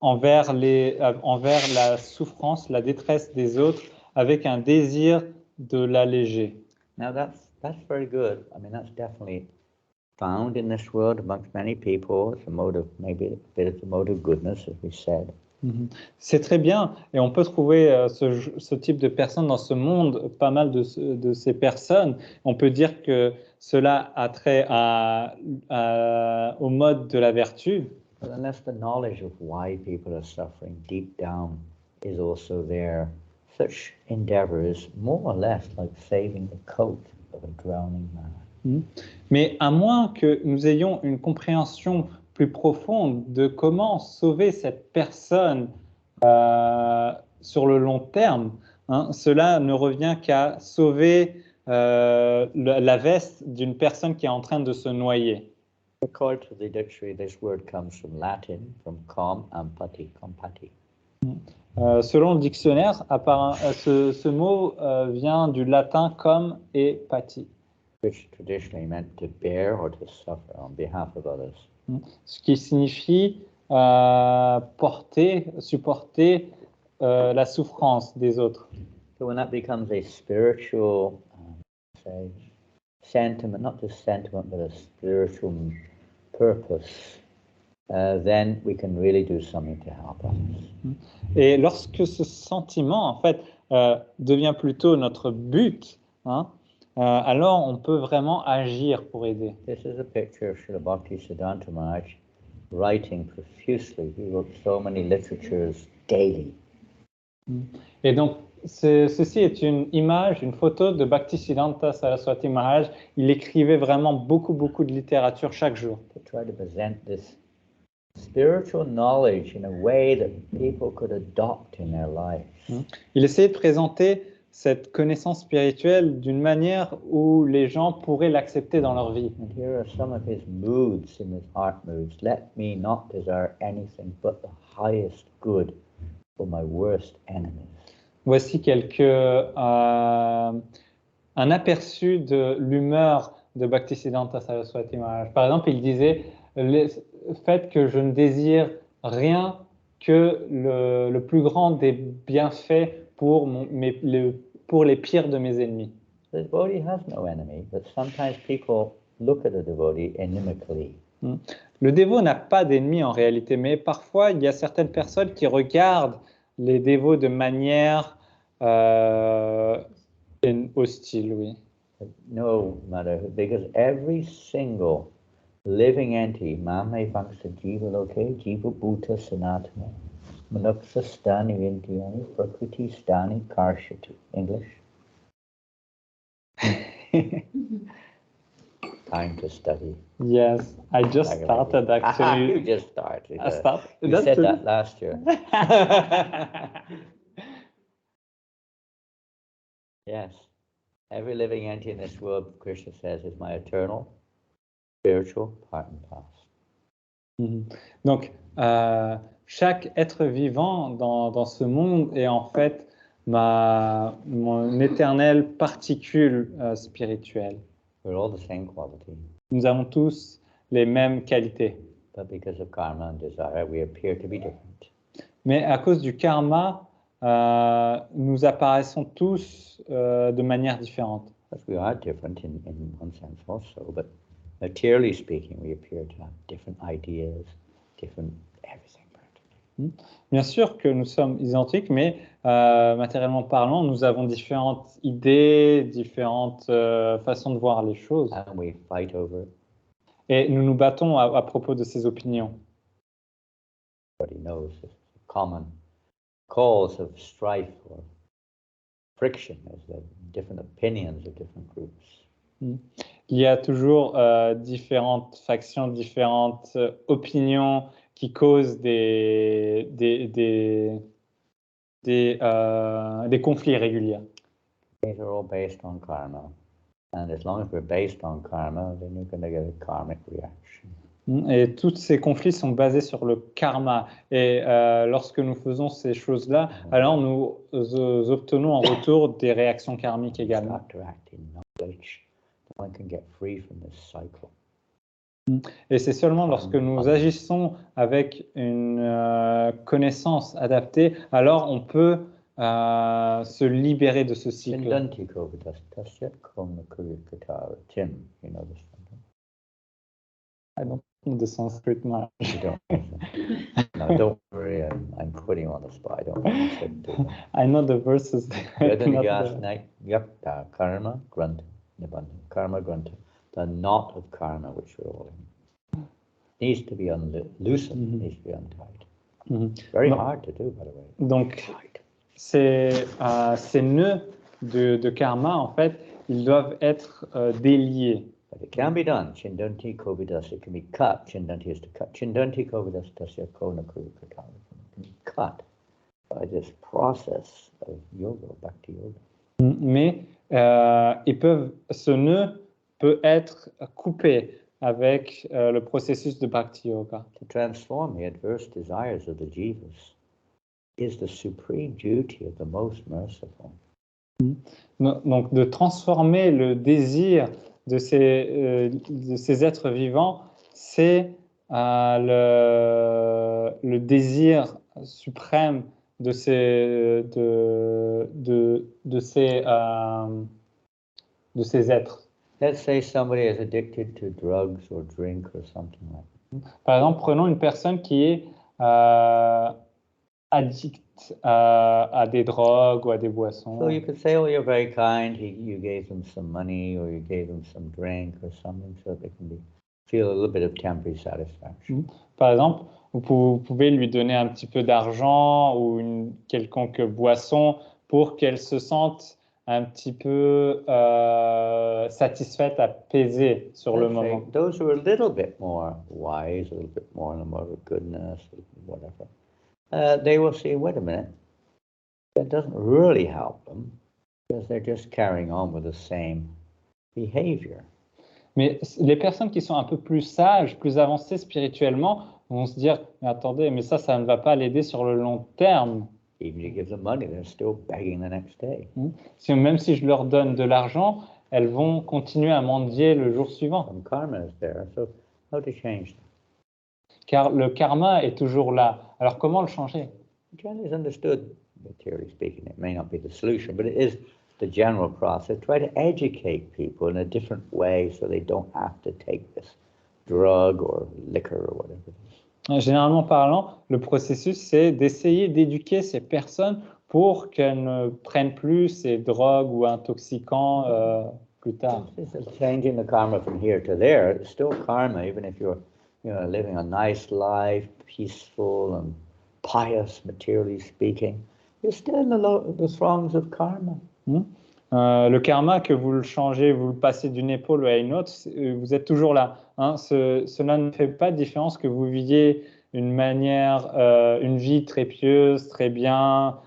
Speaker 2: envers la souffrance, la détresse des autres, avec un désir de l'alléger.
Speaker 1: Now that's very good. I mean, that's definitely found in this world amongst many people. It's a mode of, maybe a bit of the mode of goodness, as we said.
Speaker 2: C'est très bien, et on peut trouver ce type de personnes dans ce monde, pas mal de ces personnes. On peut dire que cela a trait au mode de la vertu.
Speaker 1: But unless the knowledge of why people are suffering deep down is also there, such endeavors, more or less like saving the coat of a drowning man.
Speaker 2: Mais à moins que nous ayons une compréhension plus profonde de comment sauver cette personne sur le long terme, cela ne revient qu'à sauver la veste d'une personne qui est en train de se noyer.
Speaker 1: According to the dictionary, this word comes from Latin, from com and pati, compati.
Speaker 2: Selon le dictionnaire, ce mot vient du latin com et pati,
Speaker 1: Which traditionally meant to bear or to suffer on behalf of others.
Speaker 2: ce qui signifie supporter la souffrance des autres.
Speaker 1: So when that becomes a spiritual, say, sentiment, not just sentiment, but a spiritual purpose, then we can really do something to help others.
Speaker 2: Et lorsque ce sentiment, en fait, devient plutôt notre but, alors on peut vraiment agir pour aider.
Speaker 1: This is a picture of Srila Bhaktisiddhanta Maharaj writing profusely. He wrote so many literatures daily.
Speaker 2: Et donc, ceci est une image, une photo de Bhaktisiddhanta Saraswati Maharaj. Il écrivait vraiment beaucoup de littérature chaque jour.
Speaker 1: To try to present this spiritual knowledge in a way that people could adopt in their lives.
Speaker 2: Il essayait de présenter cette connaissance spirituelle d'une manière où les gens pourraient l'accepter dans leur vie.
Speaker 1: And here are some of his moods in his heart moods. Let me not desire anything but the highest good for my worst enemies.
Speaker 2: Voici un aperçu de l'humeur de Bhaktisiddhanta Saraswati Maharaj. Par exemple, il disait le fait que je ne désire rien que le plus grand des bienfaits pour les pires de mes ennemis.
Speaker 1: The devotee has no enemy, but sometimes people look at a devotee inimically.
Speaker 2: Le dévot n'a pas d'ennemis en réalité, mais parfois il y a certaines personnes qui regardent les dévots de manière hostile, oui.
Speaker 1: No matter who, because every single living entity, mame vaksa jiva loke, jiva bhuta sanatana, manuksa stani vindhyani, prakriti stani karshati. English? Time to study.
Speaker 2: Yes, I just started
Speaker 1: You
Speaker 2: actually.
Speaker 1: just started.
Speaker 2: I started.
Speaker 1: You said that last year. Yes. Every living entity in this world, Krishna says, is my eternal, spiritual part and parcel.
Speaker 2: Donc, chaque être vivant dans ce monde est en fait mon éternelle particule spirituelle.
Speaker 1: We're all the same quality,
Speaker 2: Nous avons tous les mêmes qualités.
Speaker 1: but because of karma and desire, we appear to be different.
Speaker 2: Mais à cause du karma, nous apparaissons tous de manière différente.
Speaker 1: Because we are different in one sense also, but materially speaking, we appear to have different ideas, different everything practically.
Speaker 2: Bien sûr que nous sommes identiques, mais matériellement parlant, nous avons différentes idées, différentes façons de voir les choses.
Speaker 1: And we fight over it.
Speaker 2: Et nous nous battons à propos de ces opinions.
Speaker 1: Everybody knows this is a common cause of strife or friction is the different opinions of different groups.
Speaker 2: Il y a toujours différentes factions, différentes opinions qui causent des conflits réguliers.
Speaker 1: These are all based on karma. And as long as we're based on karma, then you're going to get a karmic reaction.
Speaker 2: Et tous ces conflits sont basés sur le karma. Et lorsque nous faisons ces choses-là, alors nous obtenons en retour des réactions karmiques également.
Speaker 1: Start to act in knowledge. Then one can get free from this cycle.
Speaker 2: Et c'est seulement lorsque nous agissons avec une connaissance adaptée, alors on peut se libérer de ce cycle.
Speaker 1: Chindanti kovidas tasya kona kurikatara. Tim, you know this one.
Speaker 2: I don't know the Sanskrit much.
Speaker 1: You don't. No, don't worry. I'm putting you on the spot. I don't want to do that.
Speaker 2: I know the verses.
Speaker 1: Yep, karma, grunta, nibbana. Karma, grunta. The knot of karma which we're all in needs to be loosened, needs to be untied. Very hard to do, by the way.
Speaker 2: Donc, ces nœuds de karma, en fait, ils doivent être déliés.
Speaker 1: But it can be done. Chindanti kovidas, it can be cut. Chindanti is to cut. Chindanti kovidas tasya kona kurikatara. It can be cut by this process of yoga, bhakti yoga.
Speaker 2: Mais ce nœud peut être coupé avec le processus de Bhakti Yoga.
Speaker 1: To transform the adverse desires of the jivas is the supreme duty of the most merciful.
Speaker 2: Donc, de transformer le désir de ces êtres vivants, c'est le désir suprême de ces êtres.
Speaker 1: Let's say somebody is addicted to drugs or drink or something like that.
Speaker 2: Par exemple, prenons une personne qui est addict à des drogues ou à des boissons.
Speaker 1: So you could say, oh, you're very kind, you gave them some money or you gave them some drink or something so they can feel a little bit of temporary satisfaction.
Speaker 2: Par exemple, vous pouvez lui donner un petit peu d'argent ou une quelconque boisson pour qu'elle se sente un petit peu satisfaite, apaisée sur le moment.
Speaker 1: Those who are a little bit more wise, a little bit more in the mode of goodness, whatever, they will see, wait a minute, that doesn't really help them because they're just carrying on with the same behavior.
Speaker 2: Mais les personnes qui sont un peu plus sages, plus avancées spirituellement, vont se dire, mais attendez, mais ça ne va pas l'aider sur le long terme.
Speaker 1: Even if you give them money, they're still begging the next day.
Speaker 2: Même si je leur donne de l'argent, elles vont continuer à mendier le jour suivant.
Speaker 1: Some karma is there, so how to change that?
Speaker 2: Car le karma est toujours là. Alors comment le changer?
Speaker 1: Generally is understood, materially speaking. It may not be the solution, but it is the general process. Try to educate people in a different way so they don't have to take this drug or liquor or whatever it is.
Speaker 2: Généralement parlant, le processus, c'est d'essayer d'éduquer ces personnes pour qu'elles ne prennent plus ces drogues ou intoxicants plus tard.
Speaker 1: This is changing the karma from here to there. It's still karma, even if you're living a nice life, peaceful and pious, materially speaking. You're still in the throngs of karma.
Speaker 2: Le karma, que vous le changez, vous le passez d'une épaule à une autre, vous êtes toujours là. Cela ne fait pas de différence que vous viviez une vie très pieuse, très bien.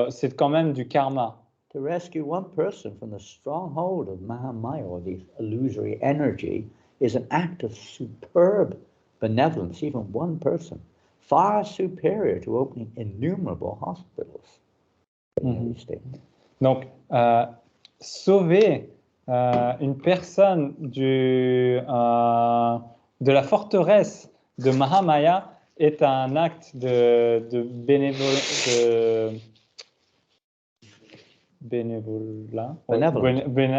Speaker 2: C'est quand même du karma.
Speaker 1: To rescue one person from the stronghold of Mahamaya, or this illusory energy, is an act of superb benevolence, even one person, far superior to opening innumerable hospitals.
Speaker 2: Donc, sauver une personne de la forteresse de Mahamaya est un acte de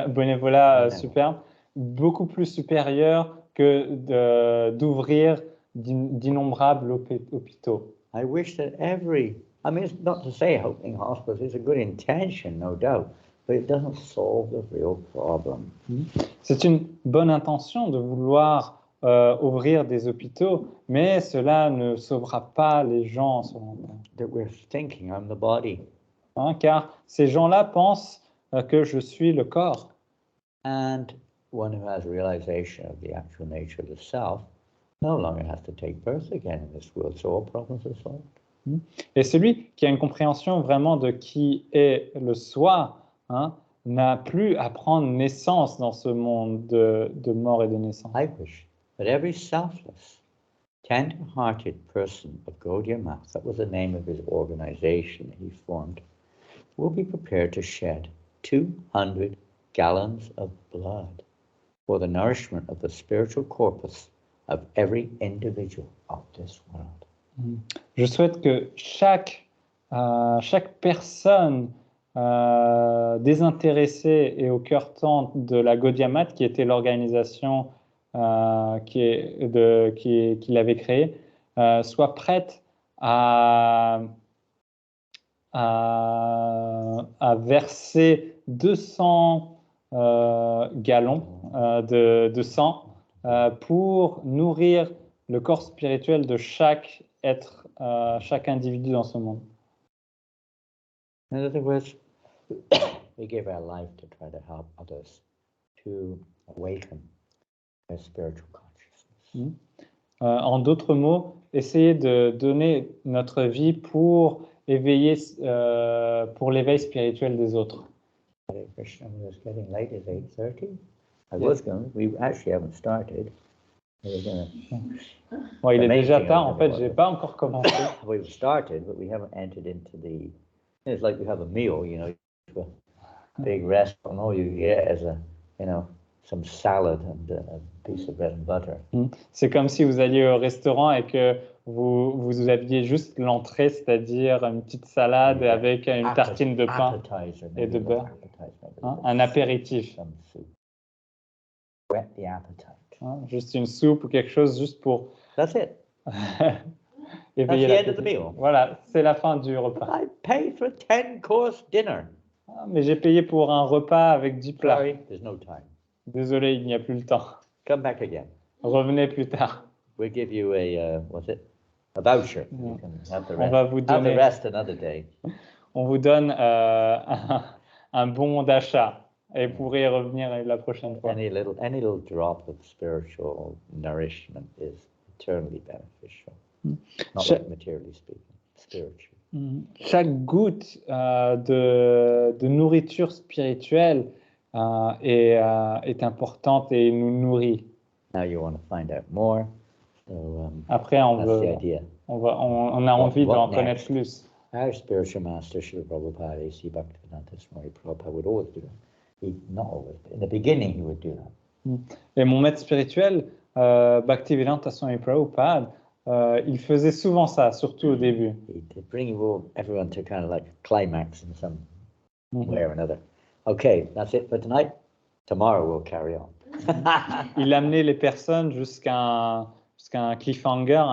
Speaker 2: bénévolat superbe, beaucoup plus supérieur que d'ouvrir d'innombrables hôpitaux.
Speaker 1: I wish that I mean, it's not to say opening hospitals is a good intention, no doubt, but it doesn't solve the real problem.
Speaker 2: C'est une bonne intention de vouloir ouvrir des hôpitaux, mais cela ne sauvera pas les gens sur long terme.
Speaker 1: That we're thinking I'm the body.
Speaker 2: Car ces gens-là pensent que je suis le corps.
Speaker 1: And one who has realization of the actual nature of the self no longer has to take birth again in this world, so all problems are solved.
Speaker 2: Et celui qui a une compréhension vraiment de qui est le soi, n'a plus à prendre naissance dans ce monde de mort et de naissance.
Speaker 1: I wish that every selfless, tender-hearted person of Gaudiya Math, that was the name of his organization that he formed, will be prepared to shed 200 gallons of blood for the nourishment of the spiritual corpus of every individual of this world.
Speaker 2: Je souhaite que chaque personne désintéressée et au cœur tendre de la Gaudiya Math, qui était l'organisation qui l'avait créée, soit prête à verser 200 gallons de sang pour nourrir le corps spirituel de chaque être, chaque individu dans ce monde.
Speaker 1: In other words, we give our life to try to help others to awaken their spiritual consciousness.
Speaker 2: En d'autres mots, essayer de donner notre vie pour éveiller, pour l'éveil spirituel des autres.
Speaker 1: Hare Krishna, it's getting late, it's 8:30. I
Speaker 2: Yeah.
Speaker 1: was going, we actually haven't started. We were gonna,
Speaker 2: Bon, il est
Speaker 1: Amazing,
Speaker 2: déjà tard, en
Speaker 1: I
Speaker 2: fait,
Speaker 1: don't
Speaker 2: j'ai
Speaker 1: know.
Speaker 2: pas encore commencé.
Speaker 1: we've started, but we haven't entered into the, it's like we have a meal, you know, a big restaurant, all you get is a, you know, some salad and a piece of bread and butter.
Speaker 2: C'est comme si vous alliez au restaurant et que vous aviez juste l'entrée, c'est-à-dire une petite salade
Speaker 1: Yeah.
Speaker 2: avec une tartine de pain,
Speaker 1: Appetizer,
Speaker 2: et de
Speaker 1: maybe
Speaker 2: beurre.
Speaker 1: appetizer, maybe
Speaker 2: hein,
Speaker 1: a
Speaker 2: un
Speaker 1: soup,
Speaker 2: apéritif,
Speaker 1: some soup. Whet the appetite.
Speaker 2: hein, juste une soupe ou quelque chose juste pour
Speaker 1: That's it.
Speaker 2: éveiller
Speaker 1: That's the end of the
Speaker 2: l'appétit.
Speaker 1: meal.
Speaker 2: Voilà, c'est la fin du repas.
Speaker 1: I paid for a 10-course dinner.
Speaker 2: Ah, mais j'ai payé pour un repas avec 10 plats.
Speaker 1: Sorry, there's no time.
Speaker 2: Désolé, il n'y a plus le temps.
Speaker 1: Come back again.
Speaker 2: Revenez plus tard.
Speaker 1: We'll give you a, what's it? A voucher.
Speaker 2: Yeah.
Speaker 1: You can have the
Speaker 2: On
Speaker 1: rest.
Speaker 2: va vous
Speaker 1: Have the
Speaker 2: donner,
Speaker 1: rest another day.
Speaker 2: on vous donne un bon d'achat et vous pourrez y revenir la prochaine fois.
Speaker 1: Any little drop of spiritual nourishment is eternally beneficial. Not
Speaker 2: Sure.
Speaker 1: like materially speaking, spiritually.
Speaker 2: Chaque goutte de nourriture spirituelle est importante et nous nourrit.
Speaker 1: Now you want to find out more. So
Speaker 2: Après, on
Speaker 1: that's the
Speaker 2: a
Speaker 1: idea.
Speaker 2: envie
Speaker 1: what
Speaker 2: d'en
Speaker 1: next?
Speaker 2: connaître plus.
Speaker 1: Our spiritual master, Srila Prabhupada, A.C. Bhaktivedanta Swami Prabhupada, would always do that. Not always, but in the beginning he would do that.
Speaker 2: Et mon maître spirituel, Bhaktivedanta Swami Prabhupada, il faisait souvent ça, surtout au début.
Speaker 1: He'd bring everyone to kind of like a climax in some
Speaker 2: Mhm.
Speaker 1: way or another. Okay, that's it for tonight. Tomorrow we'll carry on.
Speaker 2: Il amenait les personnes jusqu'à un cliffhanger,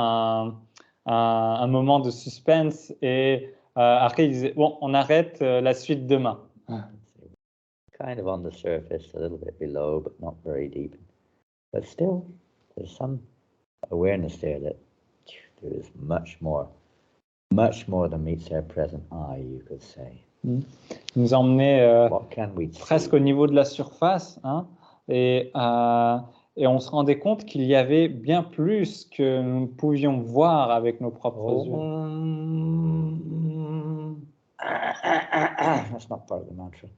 Speaker 2: un moment de suspense, et après il disait bon, on arrête la suite demain.
Speaker 1: Kind of on the surface, a little bit below, but not very deep. But still, there's some awareness there that there is much more than meets our present eye, you could say.
Speaker 2: Il nous emmenait
Speaker 1: What can we
Speaker 2: presque
Speaker 1: see?
Speaker 2: au niveau de la surface, hein, et on se rendait compte qu'il y avait bien plus que nous pouvions voir avec nos propres yeux.
Speaker 1: That's not part of the mantra.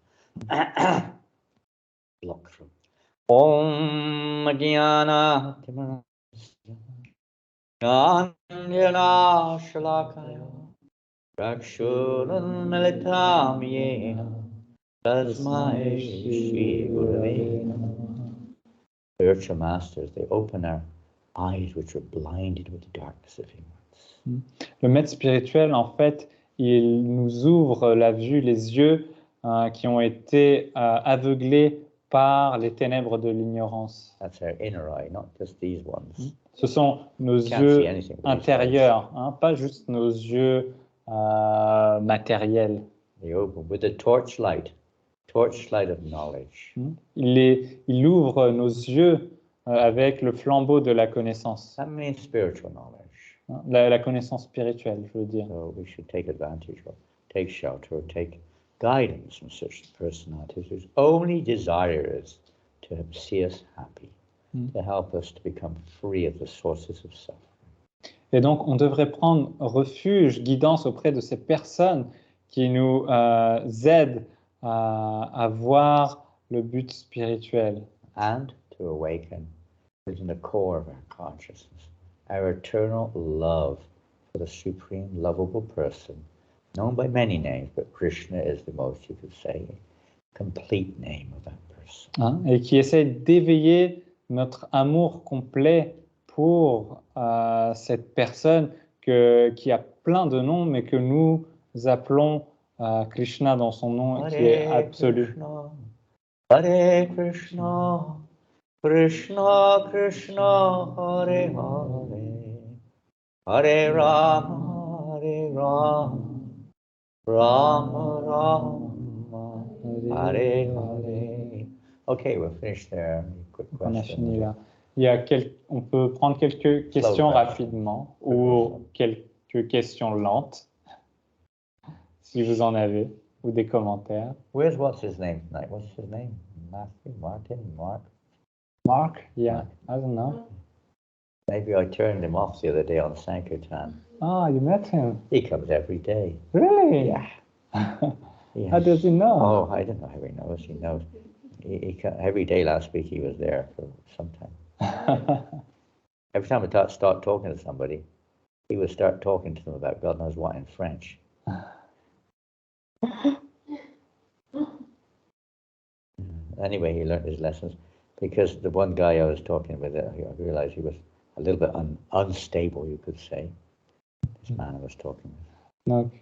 Speaker 1: Block through. Om Jnana Jnana Shalakaya Rakshuran Militam Yena Tasmai Shri Gurave Namaha. Spiritual masters, they open our eyes which are blinded with the darkness of ignorance.
Speaker 2: Le maître spirituel, en fait, il nous ouvre la vue, les yeux qui ont été aveuglés par les ténèbres de l'ignorance.
Speaker 1: That's our inner eye, not just these ones.
Speaker 2: Ce sont nos
Speaker 1: Can't see
Speaker 2: yeux
Speaker 1: anything with these eyes.
Speaker 2: intérieurs, hein, pas juste nos yeux matériels.
Speaker 1: They open with the torchlight of knowledge.
Speaker 2: Il ouvre nos yeux avec le flambeau de la connaissance,
Speaker 1: That means spiritual knowledge.
Speaker 2: hein, la connaissance spirituelle, je veux dire.
Speaker 1: So we should take advantage of, take shelter, or take guidance from such personalities whose only desire is to see us happy, to help us to become free of the sources of suffering.
Speaker 2: Et donc, on devrait prendre refuge, guidance auprès de ces personnes qui nous aident à voir le but spirituel
Speaker 1: and to awaken within the core of our consciousness our eternal love for the supreme lovable person, known by many names, but Krishna is the most, you could say, complete name of that person.
Speaker 2: hein, et qui essaie d'éveiller notre amour complet pour cette personne qui a plein de noms, mais que nous appelons Krishna dans son nom qui est absolu.
Speaker 1: Krishna, Hare Krishna, Krishna Krishna, Hare Hare, Hare Rama, Hare Rama, Rama Rama, Hare Hare. Okay, we're finished there. Quick
Speaker 2: On a
Speaker 1: question.
Speaker 2: fini là. On peut prendre quelques questions
Speaker 1: question.
Speaker 2: rapidement ou quelques questions lentes, si vous en avez, ou des commentaires.
Speaker 1: What's his name tonight? What's his name? Matthew, Martin, Mark?
Speaker 2: Mark? Yeah, I don't know.
Speaker 1: Maybe I turned him off the other day on Sankirtan.
Speaker 2: Ah, you met him?
Speaker 1: He comes every day.
Speaker 2: Really?
Speaker 1: Yeah.
Speaker 2: How does he know?
Speaker 1: Oh, I don't know how he knows. He knows. Every day last week he was there for some time. Every time I start talking to somebody, he would start talking to them about God knows what in French. Anyway, he learned his lessons because the one guy I was talking with, I realized he was a little bit unstable, you could say. This man I was talking with.
Speaker 2: Donc,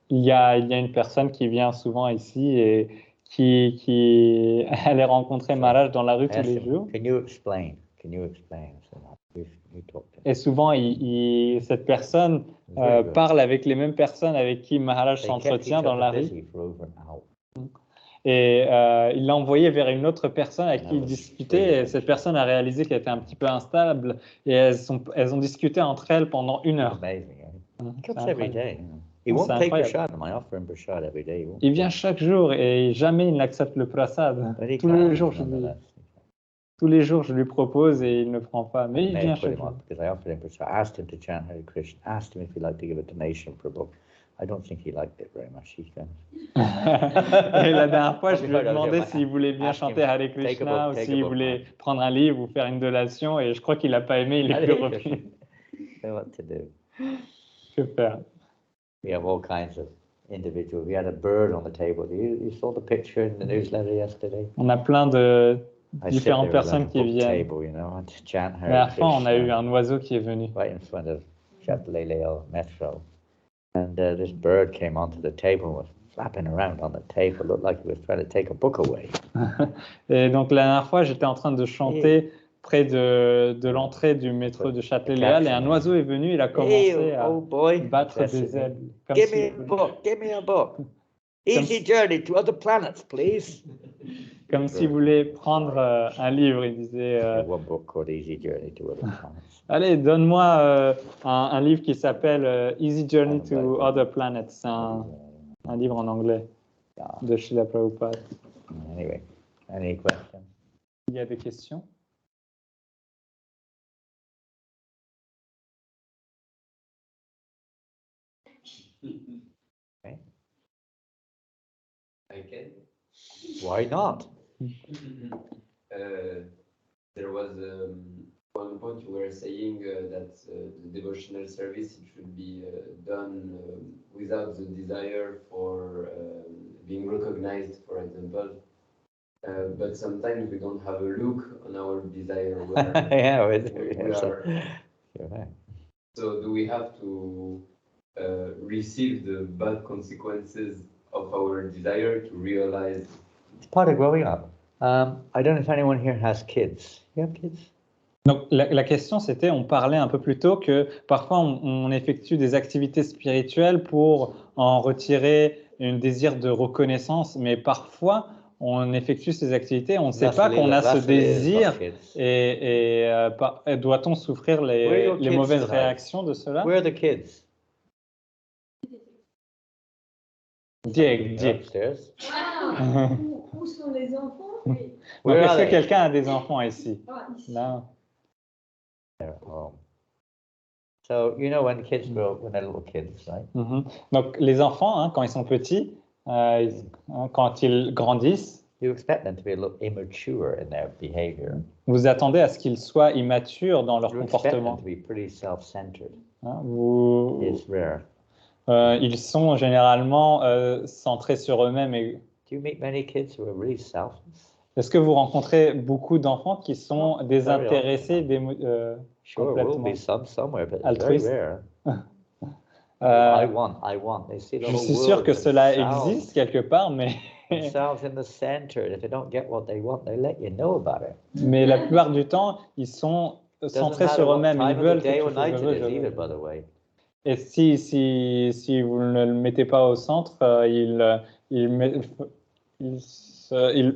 Speaker 2: il y a une personne qui vient souvent ici et qui allait rencontrer Maharaj dans la rue tous les jours.
Speaker 1: Can you explain? Can you explain? So we talked to him.
Speaker 2: Et souvent, cette personne parle avec les mêmes personnes avec qui Maharaj
Speaker 1: They kept
Speaker 2: s'entretient
Speaker 1: each
Speaker 2: dans la
Speaker 1: other
Speaker 2: rue.
Speaker 1: busy for over an hour.
Speaker 2: Et il l'a envoyé vers une autre personne avec qui il
Speaker 1: Ah,
Speaker 2: discutait.
Speaker 1: oui.
Speaker 2: Et cette personne a réalisé qu'elle était un petit peu instable. Et elles ont discuté entre elles pendant 1 heure.
Speaker 1: Amazing. Eh? He
Speaker 2: C'est
Speaker 1: comes every
Speaker 2: incroyable.
Speaker 1: day. You know. He
Speaker 2: Oh,
Speaker 1: won't
Speaker 2: c'est
Speaker 1: take
Speaker 2: incroyable.
Speaker 1: prasad. I offer him prasad every day. He won't
Speaker 2: Il
Speaker 1: take
Speaker 2: vient chaque jour et jamais il n'accepte le prasad.
Speaker 1: But he
Speaker 2: Tous
Speaker 1: comes
Speaker 2: les jours, je lui,
Speaker 1: nonetheless.
Speaker 2: tous les jours, je lui propose et il ne prend pas. Mais il
Speaker 1: May
Speaker 2: vient
Speaker 1: put
Speaker 2: chaque
Speaker 1: him
Speaker 2: jour.
Speaker 1: up because I offered him prasad. I asked him to chant Hare Krishna. Asked him if he'd like to give a donation for a book. I don't think he liked it very much. He's kind
Speaker 2: Et la dernière fois, je lui ai
Speaker 1: Have you heard of
Speaker 2: demandé
Speaker 1: him?
Speaker 2: s'il voulait bien
Speaker 1: Ask him,
Speaker 2: chanter Hare
Speaker 1: take a
Speaker 2: Krishna
Speaker 1: book,
Speaker 2: ou
Speaker 1: take a
Speaker 2: s'il
Speaker 1: book,
Speaker 2: voulait
Speaker 1: man.
Speaker 2: prendre un livre ou faire une donation. Et je crois qu'il n'a pas aimé, il est plus
Speaker 1: Hare
Speaker 2: revenu.
Speaker 1: know what to do.
Speaker 2: Que faire?
Speaker 1: We have all kinds of individuals. We had a bird on the table. You saw the picture in the newsletter yesterday?
Speaker 2: On a plein de
Speaker 1: I sit
Speaker 2: différentes
Speaker 1: there at
Speaker 2: personnes
Speaker 1: a
Speaker 2: qui
Speaker 1: book
Speaker 2: viennent.
Speaker 1: table, you know, to chant
Speaker 2: La dernière
Speaker 1: Hare
Speaker 2: fois, on a eu
Speaker 1: Krishna
Speaker 2: un oiseau qui est venu.
Speaker 1: right in front of Chatelet Metro. And this bird came onto the table and was flapping around on the table. Looked like he was trying to take a book away.
Speaker 2: Et donc la dernière fois, j'étais en train de chanter près de l'entrée du métro de Châtelet-Léal et un oiseau est venu, il a commencé
Speaker 1: Hey,
Speaker 2: à
Speaker 1: oh boy.
Speaker 2: battre
Speaker 1: Yes,
Speaker 2: des ailes. Comme
Speaker 1: Give
Speaker 2: si-
Speaker 1: me a book. Give me a book. Easy journey to other planets, please.
Speaker 2: Comme s'il voulait prendre un livre. Il disait
Speaker 1: One book called Easy Journey to Other Planets.
Speaker 2: allez, donne-moi un livre qui s'appelle Easy Journey to Other Planets. C'est un livre en anglais de Srila Prabhupada.
Speaker 1: Anyway, any questions?
Speaker 2: Il y a des questions?
Speaker 1: Okay.
Speaker 5: I can.
Speaker 1: Why not?
Speaker 5: There was one point you were saying that the devotional service it should be done without the desire for being recognized, for example. But sometimes we don't have a look on our desire.
Speaker 1: Yeah,
Speaker 5: We are.
Speaker 1: You're right.
Speaker 5: So do we have to receive the bad consequences of our desire to realize?
Speaker 1: It's part of growing up. I don't know if anyone here has kids. You have kids?
Speaker 2: Donc la question c'était, on parlait un peu plus tôt que parfois on effectue des activités spirituelles pour en retirer un désir de reconnaissance, mais parfois on effectue ces activités, on ne sait pas qu'on a ce désir et doit-on souffrir les mauvaises réactions de cela?
Speaker 1: Where are the kids?
Speaker 2: Dieg.
Speaker 1: Upstairs.
Speaker 4: Ah, où sont les enfants? Oui.
Speaker 2: Donc,
Speaker 1: Where
Speaker 2: est-ce
Speaker 1: are
Speaker 2: que
Speaker 1: they?
Speaker 2: quelqu'un a des enfants ici?
Speaker 4: Ah, ici.
Speaker 2: Non.
Speaker 1: They're at home. So you know when kids grow up, when they're little kids, right?
Speaker 2: Mhm. Donc les enfants, hein, quand ils sont petits, quand ils grandissent,
Speaker 1: you expect them to be a little immature in their behavior.
Speaker 2: vous attendez à ce qu'ils soient immatures dans leur
Speaker 1: You expect them
Speaker 2: comportement.
Speaker 1: to be pretty self-centered.
Speaker 2: Hein,
Speaker 1: It's rare.
Speaker 2: ils sont généralement centrés sur eux-mêmes. Et
Speaker 1: Do you meet many kids who are really selfless?
Speaker 2: est-ce que vous rencontrez beaucoup d'enfants qui sont désintéressés
Speaker 1: Sure, will
Speaker 2: complètement?
Speaker 1: be some somewhere, but it's very
Speaker 2: Altruiste.
Speaker 1: rare.
Speaker 2: Euh,
Speaker 1: I want. They see the
Speaker 2: Je
Speaker 1: whole
Speaker 2: suis sûr que
Speaker 1: world
Speaker 2: cela
Speaker 1: themselves-
Speaker 2: existe quelque part, mais,
Speaker 1: themselves in the center. And if they don't get what they want, they let you know about it.
Speaker 2: mais la plupart du temps, ils sont
Speaker 1: Doesn't
Speaker 2: centrés
Speaker 1: matter
Speaker 2: sur
Speaker 1: what
Speaker 2: eux-mêmes.
Speaker 1: time
Speaker 2: Ils
Speaker 1: of the
Speaker 2: veulent
Speaker 1: day
Speaker 2: quelque
Speaker 1: or
Speaker 2: chose.
Speaker 1: night
Speaker 2: Je
Speaker 1: it
Speaker 2: veux,
Speaker 1: is,
Speaker 2: je veux.
Speaker 1: either, by the way.
Speaker 2: Et si vous ne le mettez pas au centre,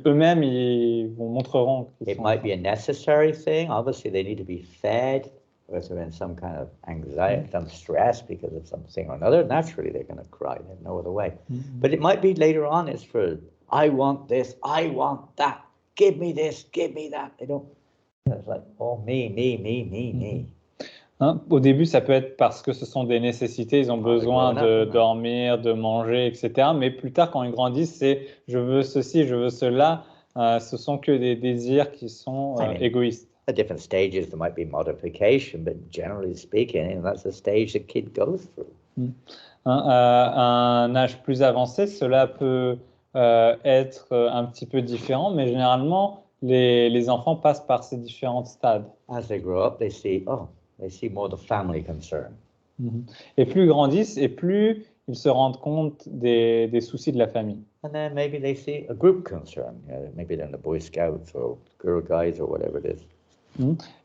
Speaker 2: eux-mêmes, ils vous montreront qu'ils
Speaker 1: It
Speaker 2: sont
Speaker 1: might be a necessary thing. Obviously, they need to be fed, or if they're in some kind of anxiety, some stress because of something or another. Naturally, they're going to cry. They have no other way. But it might be later on. It's for I want this, I want that. Give me this, give me that. They don't. It's like oh me.
Speaker 2: Hein, au début, ça peut être parce que ce sont des nécessités, ils ont besoin de dormir, de manger, etc. Mais plus tard, quand ils grandissent, c'est je veux ceci, je veux cela. Ce sont que des désirs qui sont égoïstes.
Speaker 1: At different stages, there might be modification, but generally speaking, that's the stage the kid goes through.
Speaker 2: Hein, à un âge plus avancé, cela peut être un petit peu différent, mais généralement, les enfants passent par ces différents stades.
Speaker 1: As they grow up, they see more the family concern.
Speaker 2: Et plus ils grandissent, et plus ils se rendent compte des soucis de la famille.
Speaker 1: And then maybe they see a group concern. Maybe they're in the Boy Scouts or Girl Guides or whatever it is.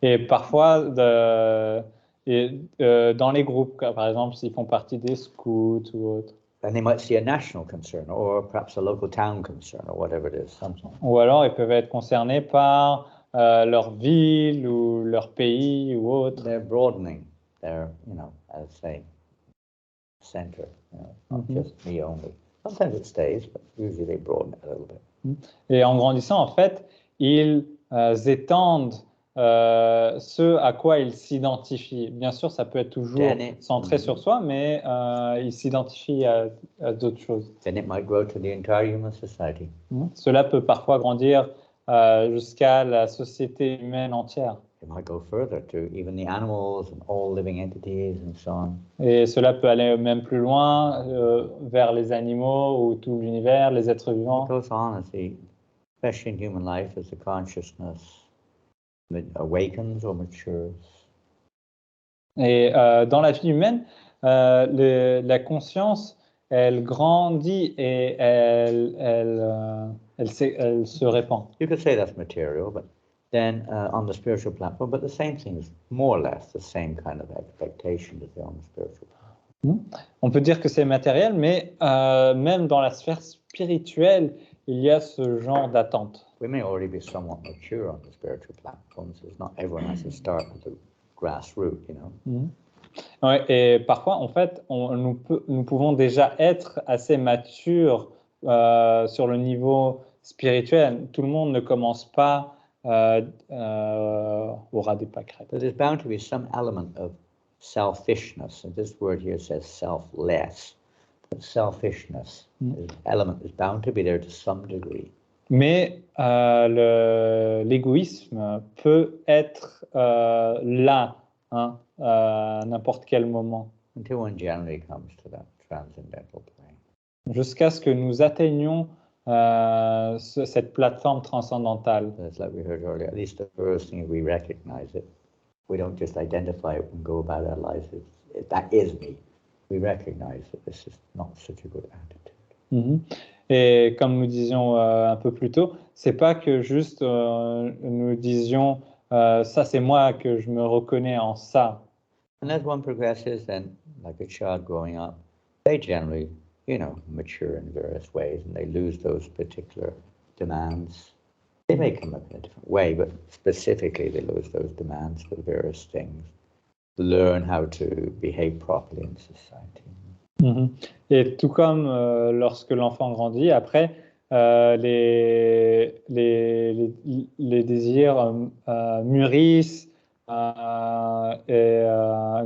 Speaker 2: Et parfois, dans les groupes, par exemple, s'ils font partie des scouts ou autre.
Speaker 1: And they might see a national concern or perhaps a local town concern or whatever it is. Something.
Speaker 2: Ou alors, ils peuvent être concernés par leur ville ou leur pays ou autre.
Speaker 1: They're broadening their, as I say, center. Not just me only. Sometimes it stays, but usually they broaden it a little bit.
Speaker 2: Et en grandissant, en fait, ils étendent ce à quoi ils s'identifient. Bien sûr, ça peut être toujours centré sur soi, mais ils s'identifient à d'autres choses.
Speaker 1: Then it might grow to the entire human society.
Speaker 2: Cela peut parfois grandir jusqu'à la société humaine entière.
Speaker 1: It might go further to even the animals and all living entities and so on.
Speaker 2: Et cela peut aller même plus loin vers les animaux ou tout l'univers, les êtres vivants.
Speaker 1: It goes on especially in human life, as the consciousness awakens or matures.
Speaker 2: Et dans la vie humaine, la conscience, elle grandit et elle se répand.
Speaker 1: You could say that's material, but then on the spiritual platform, but the same thing is more or less the same kind of expectation as on the spiritual platform.
Speaker 2: On peut dire que c'est matériel, mais même dans la sphère spirituelle, il y a ce genre d'attente.
Speaker 1: We may already be somewhat mature on the spiritual platform, so it's not everyone has to start at the grassroots,
Speaker 2: Ouais, et parfois, en fait, nous pouvons déjà être assez matures sur le niveau spirituel. Tout le monde ne commence pas au ras des pâquerettes.
Speaker 1: But there's bound to be some element of selfishness, and this word here says selfless. But selfishness, element is bound to be there to some degree.
Speaker 2: Mais l'égoïsme peut être là, à n'importe quel moment.
Speaker 1: Until one generally comes to that transcendental plane.
Speaker 2: Jusqu'à ce que nous atteignions cette plateforme transcendantale.
Speaker 1: It's like we heard earlier, at least the first thing we recognize it. We don't just identify it and go about our lives. That is me. We recognize that this is not such a good attitude.
Speaker 2: Et comme nous disions un peu plus tôt, c'est pas que juste nous disions ça c'est moi, que je me reconnais en ça.
Speaker 1: And as one progresses, then like a child growing up, they generally, mature in various ways, and they lose those particular demands. They may come up in a different way, but specifically they lose those demands for various things. Learn how to behave properly in society.
Speaker 2: Et tout comme lorsque l'enfant grandit, après, les désirs mûrissent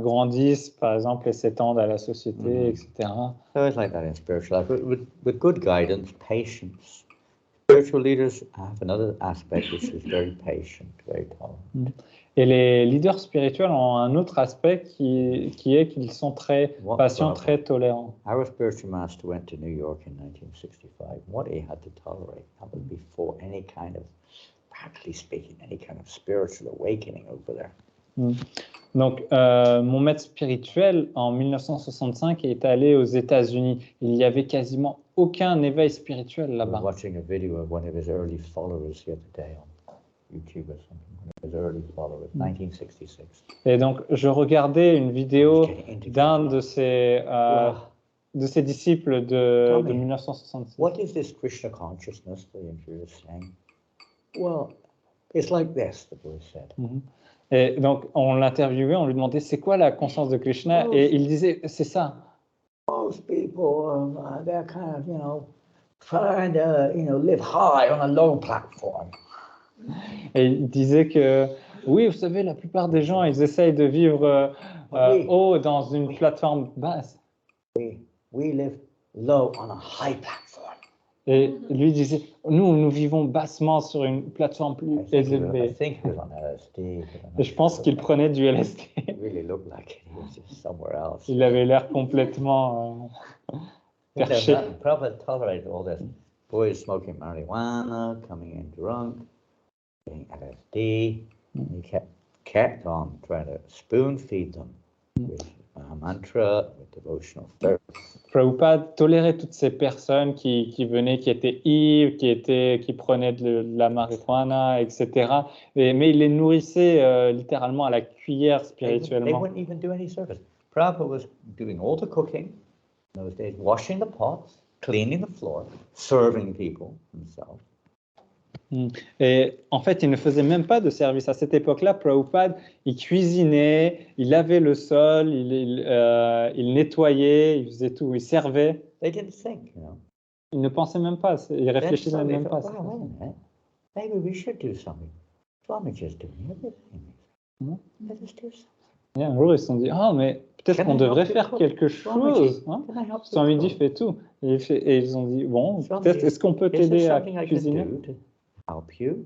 Speaker 2: grandissent, par exemple, et s'étendent à la société, etc.
Speaker 1: So it's like that in spiritual life. With good guidance, patience. Spiritual leaders have another aspect which is very patient, very tolerant.
Speaker 2: Et les leaders spirituels ont un autre aspect qui est qu'ils sont très patients, très tolérants.
Speaker 1: Our spiritual master went to New York in 1965. What he had to tolerate, that was before any kind of, practically speaking, any kind of spiritual awakening over there.
Speaker 2: Donc, mon maître spirituel, en 1965, est allé aux États-Unis. Il n'y avait quasiment aucun éveil spirituel
Speaker 1: I was
Speaker 2: là-bas.
Speaker 1: watching a video of one of his early followers the other day on YouTube or something. One of his early followers, 1966.
Speaker 2: Et donc, je regardais une vidéo
Speaker 1: Getting into
Speaker 2: d'un
Speaker 1: Krishna.
Speaker 2: de ses disciples de
Speaker 1: Tommy,
Speaker 2: 1966.
Speaker 1: What is this Krishna consciousness that you're saying? Well, it's like this, the Buddha said.
Speaker 2: Et donc, on l'interviewait, on lui demandait c'est quoi la conscience de Krishna, et il disait c'est ça.
Speaker 1: Most people, they're kind of, trying to, live high on a low platform.
Speaker 2: Et il disait que oui, vous savez, la plupart des gens, ils essayent de vivre haut dans une plateforme basse.
Speaker 1: We live low on a high platform.
Speaker 2: Et lui disait, nous vivons bassement sur une plateforme plus
Speaker 1: I
Speaker 2: élevée.
Speaker 1: think he was on LSD.
Speaker 2: Et je pense qu'il prenait du LSD.
Speaker 1: It really looked like he was just somewhere else.
Speaker 2: Il avait l'air complètement perché.
Speaker 1: Prabhupada tolerated all this. Boys smoking marijuana, coming in drunk, getting LSD. He kept on trying to spoon feed them with mantra, with devotional thirst.
Speaker 2: Prabhupada tolérait toutes ces personnes qui venaient, qui étaient ivres, qui prenaient de la marijuana, etc. Mais il les nourrissait littéralement à la cuillère
Speaker 1: They
Speaker 2: spirituellement.
Speaker 1: wouldn't even do any service. Prabhupada was doing all the cooking in those days, washing the pots, cleaning the floor, serving people himself.
Speaker 2: Et en fait, il ne faisait même pas de service. À cette époque-là, Prabhupada, il cuisinait, il lavait le sol, il nettoyait, il faisait tout, il servait.
Speaker 1: They didn't think,
Speaker 2: Il ne pensait même pas, il réfléchissait
Speaker 1: Then
Speaker 2: même
Speaker 1: somebody
Speaker 2: pas.
Speaker 1: thought, wow, wait a minute. Maybe we should do something. Swami just doing everything. Let us do something.
Speaker 2: Et un jour, ils se sont dit, ah, mais peut-être
Speaker 1: Can
Speaker 2: qu'on
Speaker 1: I
Speaker 2: devrait
Speaker 1: help you
Speaker 2: faire
Speaker 1: cook?
Speaker 2: quelque chose. Hein?
Speaker 1: Can I help you
Speaker 2: Swami
Speaker 1: cook?
Speaker 2: dit, fais tout. Et ils ont dit, bon,
Speaker 1: Swami,
Speaker 2: peut-être, est-ce qu'on peut
Speaker 1: Is there
Speaker 2: t'aider à
Speaker 1: something I can
Speaker 2: cuisiner?
Speaker 1: do to help you?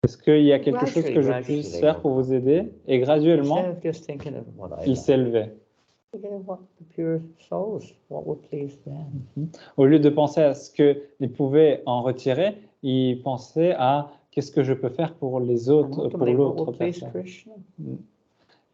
Speaker 2: Est-ce qu'il y a quelque chose que je
Speaker 1: Gradually,
Speaker 2: puisse faire pour vous aider? Et graduellement,
Speaker 1: Instead of just thinking of what I
Speaker 2: il
Speaker 1: like,
Speaker 2: s'élevait.
Speaker 1: thinking of what the pure souls, what would please them.
Speaker 2: Au lieu de penser à ce qu'il pouvait en retirer, il pensait à qu'est-ce que je peux faire pour les
Speaker 1: And
Speaker 2: autres, pour
Speaker 1: ultimately, what
Speaker 2: l'autre
Speaker 1: would please
Speaker 2: personne.
Speaker 1: Krishna?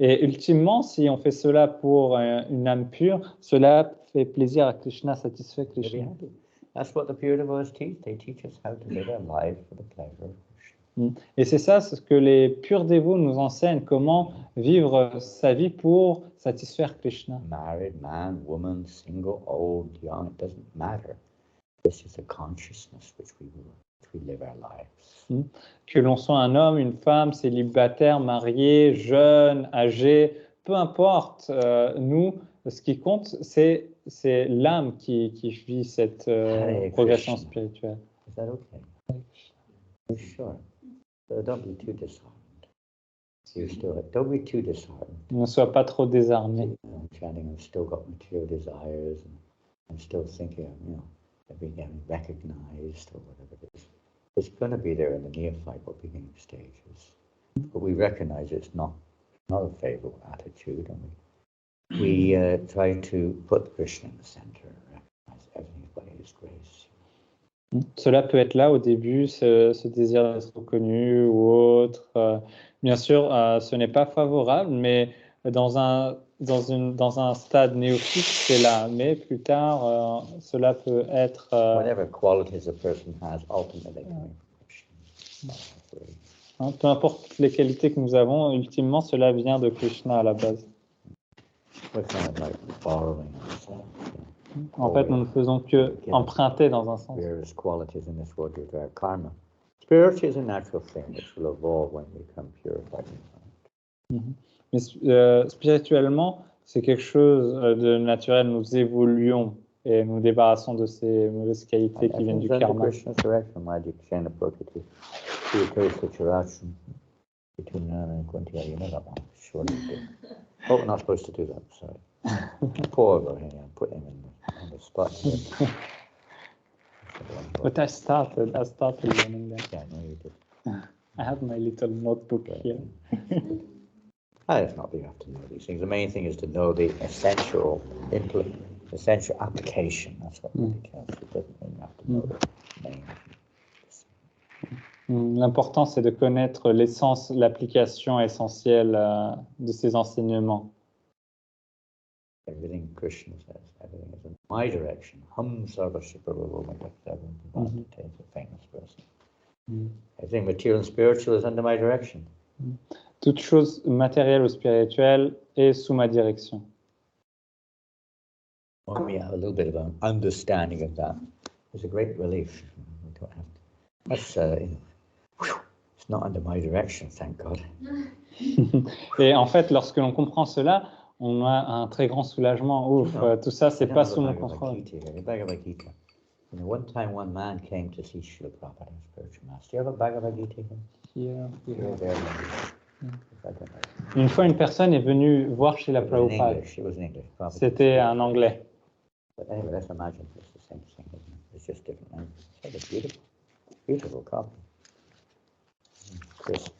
Speaker 2: Et ultimement, si on fait cela pour une âme pure, cela fait plaisir à Krishna, satisfait
Speaker 1: They'll be
Speaker 2: Krishna.
Speaker 1: happy. That's what the pure devotees teach. They teach us how to live our life for the pleasure of Krishna.
Speaker 2: Et c'est ça ce que les purs dévots nous enseignent, comment vivre sa vie pour satisfaire Krishna.
Speaker 1: Married, man, woman, single, old, young, it doesn't matter. This is a consciousness which we live our lives.
Speaker 2: Que l'on soit un homme, une femme, célibataire, marié, jeune, âgé, peu importe, nous, ce qui compte, c'est l'âme qui vit cette progression
Speaker 1: Krishna.
Speaker 2: spirituelle.
Speaker 1: Is that okay? You sure? So don't be too disheartened. Don't be too disheartened.
Speaker 2: Ne sois pas trop désarmé.
Speaker 1: I'm chanting, I've still got material desires, and I'm still thinking, of being recognized or whatever it is. It's going to be there in the neophyte or beginning stages. But we recognize it's not a favorable attitude, and we try to put Krishna in the center, recognize everything by His grace.
Speaker 2: Cela peut être là au début, ce désir d'être reconnu ou autre. Bien sûr, ce n'est pas favorable, mais dans un stade néophyte, c'est là. Mais plus tard, cela peut être...
Speaker 1: Whatever qualities a person has, ultimately coming from Krishna.
Speaker 2: Peu importe les qualités que nous avons, ultimement, cela vient de Krishna à la base.
Speaker 1: We're kind of like borrowing ourselves.
Speaker 2: En fait, nous ne faisons que emprunter dans un sens.
Speaker 1: Various qualities in this world due to our karma. Spiritual is a natural thing which will evolve when we become purified.
Speaker 2: Mais spirituellement, c'est quelque chose de naturel. Nous évoluons et nous débarrassons de ces mauvaises qualités qui viennent du karma.
Speaker 1: Between now and Quintia, you know that one. Sure you do. Oh, we're not supposed to do that, sorry. Poor guy, yeah, put him on the spot.
Speaker 2: But I started learning that.
Speaker 1: Yeah, no, you did.
Speaker 2: I have my little notebook here.
Speaker 1: It's not that you have to know these things. The main thing is to know the essential application. That's what really counts. It doesn't mean you have to know the main.
Speaker 2: L'important, c'est de connaître l'essence, l'application essentielle de ces enseignements.
Speaker 1: Everything Krishna says, everything is in my direction. Hum sarvasya prabhu is a famous person. Everything material and spiritual is under my direction.
Speaker 2: Toute chose matérielle ou spirituelle est sous ma direction.
Speaker 1: When we have a little bit of an understanding of that, it's a great relief. We don't have to. That's, it's not under my direction, thank God.
Speaker 2: Et en fait, lorsque l'on comprend cela, on a un très grand soulagement. Ouf, tout ça, c'est pas sous mon contrôle.
Speaker 1: Bhagavad Gita. You know, one time one man came to see Srila Prabhupada, spiritual master. Do you have a Bhagavad Gita here?
Speaker 2: Yeah.
Speaker 1: There.
Speaker 2: Une fois, une personne est venue voir chez la Prabhupada.
Speaker 1: It was in English.
Speaker 2: C'était un anglais.
Speaker 1: But anyway, let's imagine it's the same thing, isn't it? It's just different language. It's beautiful, beautiful copy. Chris.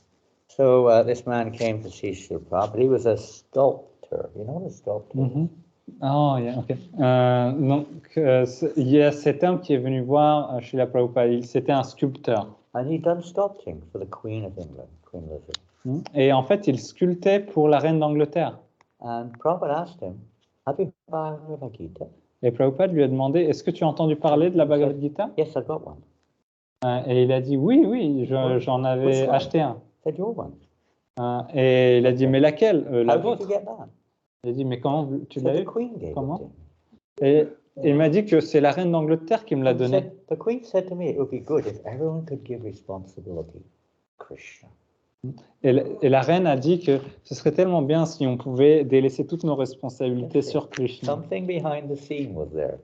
Speaker 1: So this man came to see Srila Prabhupada. He was a sculptor. You know what a sculptor is?
Speaker 2: Oh, yeah, ok. Donc, il y a cet homme qui est venu voir chez la Prabhupada. C'était un sculpteur.
Speaker 1: And he'd done sculpting for the Queen of England, Queen Elizabeth.
Speaker 2: Et en fait, il sculptait pour la reine d'Angleterre.
Speaker 1: And Prabhupada asked him, have you heard of Bhagavad Gita?
Speaker 2: Et Prabhupada lui a demandé, est-ce que tu as entendu parler de la Bhagavad Gita?
Speaker 1: Yes, I've got one.
Speaker 2: Et il a dit, oui, j'en avais acheté un.
Speaker 1: Said your one.
Speaker 2: Et il a dit, mais laquelle? La
Speaker 1: How did you
Speaker 2: vôtre.
Speaker 1: get that?
Speaker 2: Il a dit, mais comment tu
Speaker 1: Said
Speaker 2: l'as
Speaker 1: the
Speaker 2: eu?
Speaker 1: Queen gave
Speaker 2: Comment?
Speaker 1: it to him.
Speaker 2: Et il m'a dit que c'est la reine d'Angleterre qui me l'a donné.
Speaker 1: The Queen said to me, it would be good if everyone could give responsibility to Krishna.
Speaker 2: Et la reine a dit que ce serait tellement bien si on pouvait délaisser toutes nos responsabilités sur Krishna.
Speaker 1: Something behind the scene was there.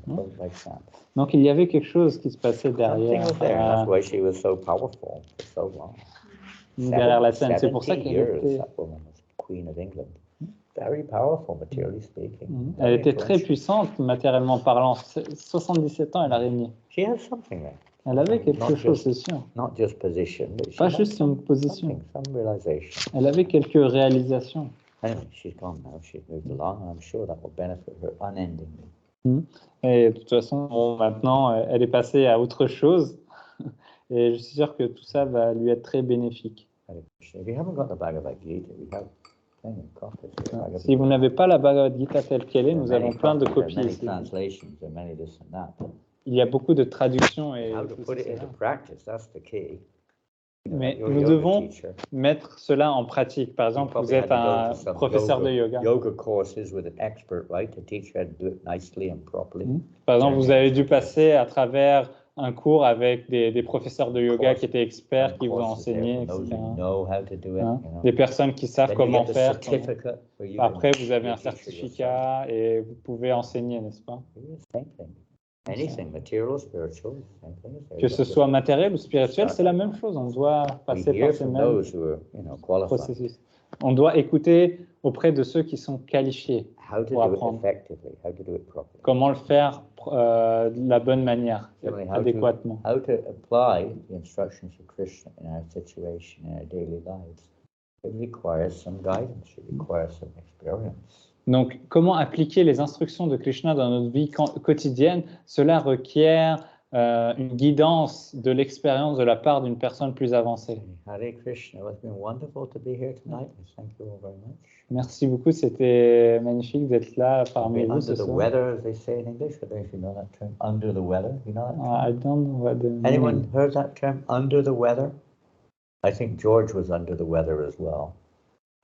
Speaker 1: Like that.
Speaker 2: Donc il y avait quelque chose qui se passait derrière,
Speaker 1: Something was there. That's why she was so powerful for so long.
Speaker 2: derrière la scène. C'est pour ça
Speaker 1: 70
Speaker 2: qu'elle
Speaker 1: years,
Speaker 2: était,
Speaker 1: that woman was Queen of England. Very powerful, materially speaking.
Speaker 2: elle était très puissante matériellement parlant. 77 ans, elle a régné.
Speaker 1: She has something there.
Speaker 2: Elle avait quelque chose, c'est sûr.
Speaker 1: Not just position, but she
Speaker 2: Pas
Speaker 1: had
Speaker 2: juste une position.
Speaker 1: some realization.
Speaker 2: Elle avait quelques réalisations.
Speaker 1: Anyway, she's gone now. She's moved along, and I'm sure that will benefit her unendingly.
Speaker 2: Et de toute façon, bon, maintenant, elle est passée à autre chose. Et je suis sûr que tout ça va lui être très bénéfique.
Speaker 1: If you haven't got the Bhagavad Gita, we have plenty of copies of the Bhagavad
Speaker 2: Si vous n'avez pas la Bhagavad Gita telle qu'elle est, nous avons plein de copies
Speaker 1: Many
Speaker 2: ici.
Speaker 1: translations, and many this and that.
Speaker 2: Il y a beaucoup de traductions et
Speaker 1: How to
Speaker 2: tout
Speaker 1: put it
Speaker 2: ça.
Speaker 1: into practice, that's the key.
Speaker 2: Mais
Speaker 1: You're a
Speaker 2: nous
Speaker 1: yoga
Speaker 2: devons
Speaker 1: teacher.
Speaker 2: mettre cela en pratique. Par exemple, vous
Speaker 1: Probably
Speaker 2: êtes
Speaker 1: had to
Speaker 2: un
Speaker 1: go to some
Speaker 2: professeur de yoga.
Speaker 1: yoga courses with an expert, right, to teach you how to do it nicely and properly.
Speaker 2: Par exemple, vous avez dû passer à travers un cours avec des professeurs de yoga qui étaient experts, qui vous ont enseigné, etc. Hein? Des personnes qui savent comment faire. Après, vous avez un certificat et vous pouvez enseigner, n'est-ce pas? Que ce soit matériel ou spirituel, c'est la même chose. On doit passer par ces mêmes processus. On doit écouter auprès de ceux qui sont qualifiés pour apprendre. Comment le faire de la bonne manière, adéquatement.
Speaker 1: How to apply the instructions of Krishna in our situation, in our daily lives. It requires some guidance, it requires some experience.
Speaker 2: Donc, comment appliquer les instructions de Krishna dans notre vie quotidienne? Cela requiert une guidance de l'expérience de la part d'une personne plus avancée.
Speaker 1: Hare Krishna, it's been wonderful to be here tonight. Thank you all very much.
Speaker 2: Merci beaucoup, c'était magnifique d'être là parmi vous ce
Speaker 1: Under the
Speaker 2: soir.
Speaker 1: weather, as they say in English. I don't know if you know that term. Under the weather, you know that term?
Speaker 2: I don't know what the
Speaker 1: Anyone heard that term? Under the weather. I think George was under the weather as well.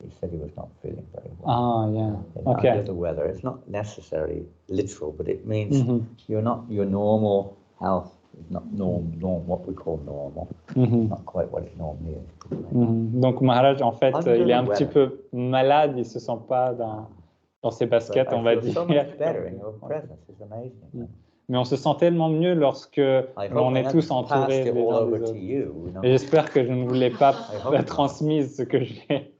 Speaker 1: He said he was not feeling very well.
Speaker 2: Ah, yeah.
Speaker 1: Under
Speaker 2: Okay.
Speaker 1: the weather. It's not necessarily literal, but it means you're not your normal health. Is not norm, what we call normal. Not quite what it normally is.
Speaker 2: Donc Maharaj, en fait,
Speaker 1: Under
Speaker 2: il est un
Speaker 1: the
Speaker 2: petit
Speaker 1: weather.
Speaker 2: peu malade, il se sent pas dans ses baskets, on va
Speaker 1: I feel
Speaker 2: dire.
Speaker 1: so much better in your presence. It's amazing.
Speaker 2: mais on se sent tellement mieux lorsque
Speaker 1: I
Speaker 2: on
Speaker 1: hope I
Speaker 2: est tous
Speaker 1: haven't
Speaker 2: entourés
Speaker 1: passed
Speaker 2: les
Speaker 1: it all
Speaker 2: uns
Speaker 1: over
Speaker 2: des
Speaker 1: to
Speaker 2: autres.
Speaker 1: you.
Speaker 2: Et j'espère que je ne vous l'ai pas
Speaker 1: I hope not.
Speaker 2: transmise ce que j'ai.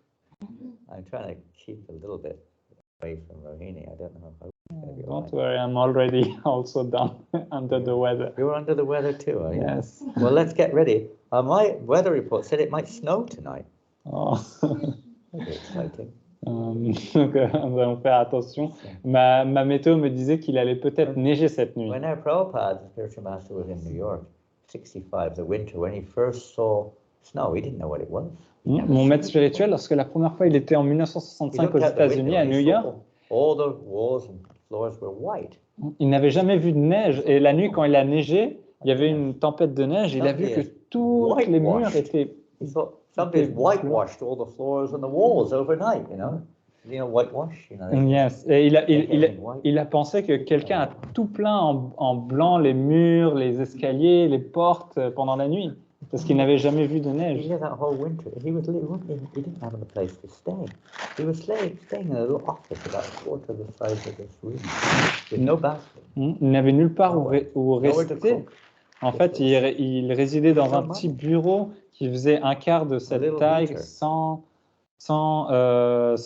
Speaker 1: I'm trying to keep a little bit away from Rohini. I don't know how.
Speaker 2: Don't worry, I'm already also done under the weather.
Speaker 1: You're under the weather too, are you?
Speaker 2: Yes.
Speaker 1: Well, let's get ready. My weather report said it might snow tonight.
Speaker 2: Oh.
Speaker 1: That'd be exciting.
Speaker 2: Donc, nous allons faire attention. Ma météo me disait qu'il allait peut-être neiger cette nuit.
Speaker 1: When our Prabhupada, the spiritual master, was in New York, 65, the winter, when he first saw snow, he didn't know what it was.
Speaker 2: Mon maître spirituel, lorsque la première fois il était en
Speaker 1: He
Speaker 2: 1965
Speaker 1: looked
Speaker 2: aux
Speaker 1: out the
Speaker 2: États-Unis,
Speaker 1: window
Speaker 2: à
Speaker 1: and
Speaker 2: New
Speaker 1: he
Speaker 2: York,
Speaker 1: saw all the walls and floors were white.
Speaker 2: il n'avait jamais vu de neige. Et la nuit, quand il a neigé, il y avait une tempête de neige. Il a vu que toutes les murs étaient.
Speaker 1: He thought somebody's whitewashed all the floors and the walls overnight, you know. You know, whitewash, you know.
Speaker 2: Yes. Et il a pensé que quelqu'un a tout plein en blanc les murs, les escaliers, les portes pendant la nuit, parce qu'il n'avait jamais vu de
Speaker 1: He
Speaker 2: neige.
Speaker 1: did that whole winter. He didn't have a place to stay. He was staying in a little office about a quarter the size of this room, with no bathroom.
Speaker 2: Il n'avait nulle part où
Speaker 1: Nowhere to
Speaker 2: rester.
Speaker 1: cook.
Speaker 2: En fait, il résidait dans un petit bureau qui faisait un quart de cette taille, sans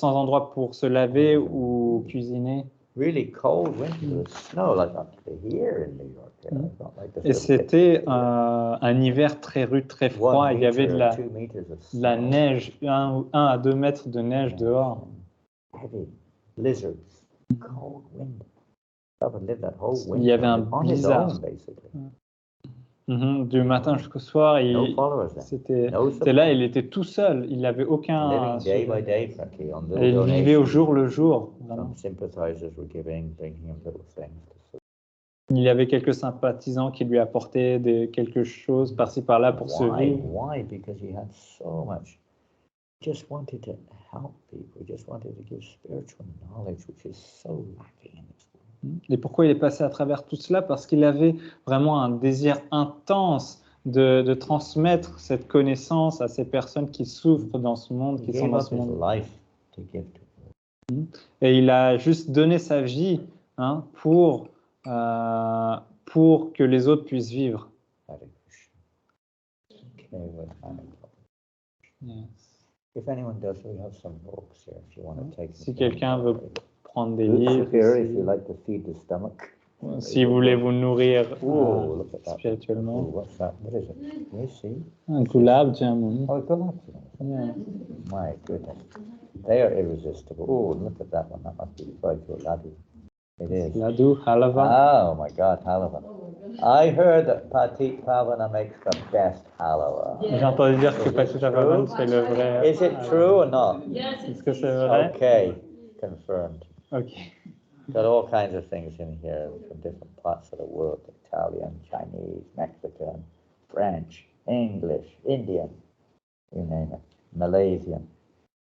Speaker 2: endroit pour se laver ou cuisiner.
Speaker 1: Really cold winter with snow like up to here in New York. You know, not like this
Speaker 2: Et
Speaker 1: little
Speaker 2: c'était un hiver très rude, très
Speaker 1: bit.
Speaker 2: froid.
Speaker 1: 1
Speaker 2: Il y avait de
Speaker 1: meter,
Speaker 2: la
Speaker 1: 2 meters of
Speaker 2: la
Speaker 1: snow.
Speaker 2: neige, 1 à 2 mètres de neige dehors.
Speaker 1: Heavy blizzards, cold wind. Prabhupada lived that whole winter
Speaker 2: Il y avait un
Speaker 1: on his
Speaker 2: blizzard.
Speaker 1: own, basically.
Speaker 2: Du matin jusqu'au soir,
Speaker 1: No followers then.
Speaker 2: c'était
Speaker 1: No
Speaker 2: là,
Speaker 1: support.
Speaker 2: il était tout seul. Il n'avait aucun.
Speaker 1: Living day by day, practically, on
Speaker 2: Et
Speaker 1: little
Speaker 2: il vivait au
Speaker 1: donations.
Speaker 2: jour le jour. Vraiment.
Speaker 1: Some sympathizers were bringing him little things.
Speaker 2: Il y avait quelques sympathisants qui lui apportaient quelque chose par-ci par-là pour se vivre.
Speaker 1: Why? Because he had so much. He just wanted to help people. He just wanted to give spiritual knowledge, which is so lacking in this world.
Speaker 2: Et pourquoi il est passé à travers tout cela? Parce qu'il avait vraiment un désir intense de transmettre cette connaissance à ces personnes qui souffrent dans ce monde,
Speaker 1: He
Speaker 2: qui sont
Speaker 1: gave
Speaker 2: dans
Speaker 1: up
Speaker 2: ce
Speaker 1: his
Speaker 2: monde.
Speaker 1: life to give to
Speaker 2: Et il a juste donné sa vie pour que les autres puissent vivre.
Speaker 1: Hare Krishna. Okay, well,
Speaker 2: Yes.
Speaker 1: if anyone does, we have some books here if you want to take
Speaker 2: Si
Speaker 1: them.
Speaker 2: quelqu'un veut prendre des
Speaker 1: Good
Speaker 2: livres,
Speaker 1: superior, if you like to feed the stomach.
Speaker 2: si vous voulez vous nourrir
Speaker 1: Oh, look at that. Oh,
Speaker 2: spirituellement.
Speaker 1: what's that? What is it? You see?
Speaker 2: Un gulab jamun.
Speaker 1: Oh, gulab jamun.
Speaker 2: Yeah.
Speaker 1: My goodness. They are irresistible. Oh, look at that one. That must be quite good. Laddu. It is.
Speaker 2: Laddu, halava.
Speaker 1: Oh my God, halava. I heard that Patik Pavana makes the best halava.
Speaker 2: J'ai entendu dire que Patrick Pavan fait le vrai.
Speaker 1: Is it true or not?
Speaker 2: Est-ce que c'est vrai?
Speaker 1: Okay, confirmed.
Speaker 2: Ok.
Speaker 1: Got all kinds of things in here from different parts of the world: Italian, Chinese, Mexican, French, English, Indian, you name it, Malaysian,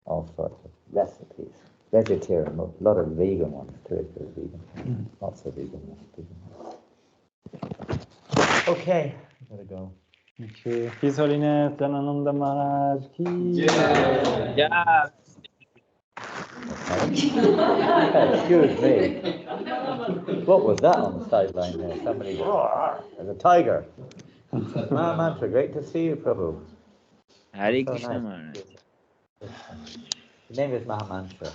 Speaker 1: all sorts of recipes. Vegetarian, a lot of vegan ones too, if you're vegan. Lots of vegan ones. Okay, I gotta go.
Speaker 2: Ok. His Holiness Janananda Maharaj ki.
Speaker 5: Yeah.
Speaker 1: Excuse me. What was that on the sideline there? Somebody, there's a tiger. Mahamantra, great to see you, Prabhu.
Speaker 6: Hare
Speaker 1: So
Speaker 6: Krishna
Speaker 1: nice.
Speaker 6: Maharaj.
Speaker 1: His name is Mahamantra.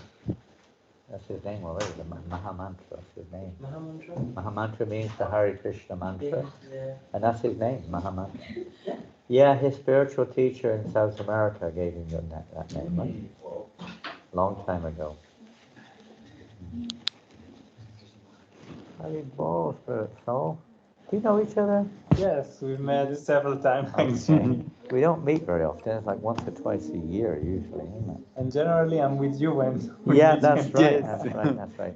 Speaker 1: That's his name already, the Mahamantra, that's his name. Mahamantra means the Hare Krishna mantra, and that's his name, Mahamantra. Yeah, his spiritual teacher in South America gave him that name, right? Long time ago. Haribol, Spirit Soul. Do you know each other?
Speaker 2: Yes, we've met several times.
Speaker 1: Okay. We don't meet very often. It's like once or twice a year usually, isn't it?
Speaker 2: And generally, I'm with you when.
Speaker 1: Yeah, that's right.
Speaker 2: Yes.
Speaker 1: That's right. That's right.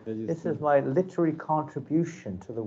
Speaker 1: This is my literary contribution to the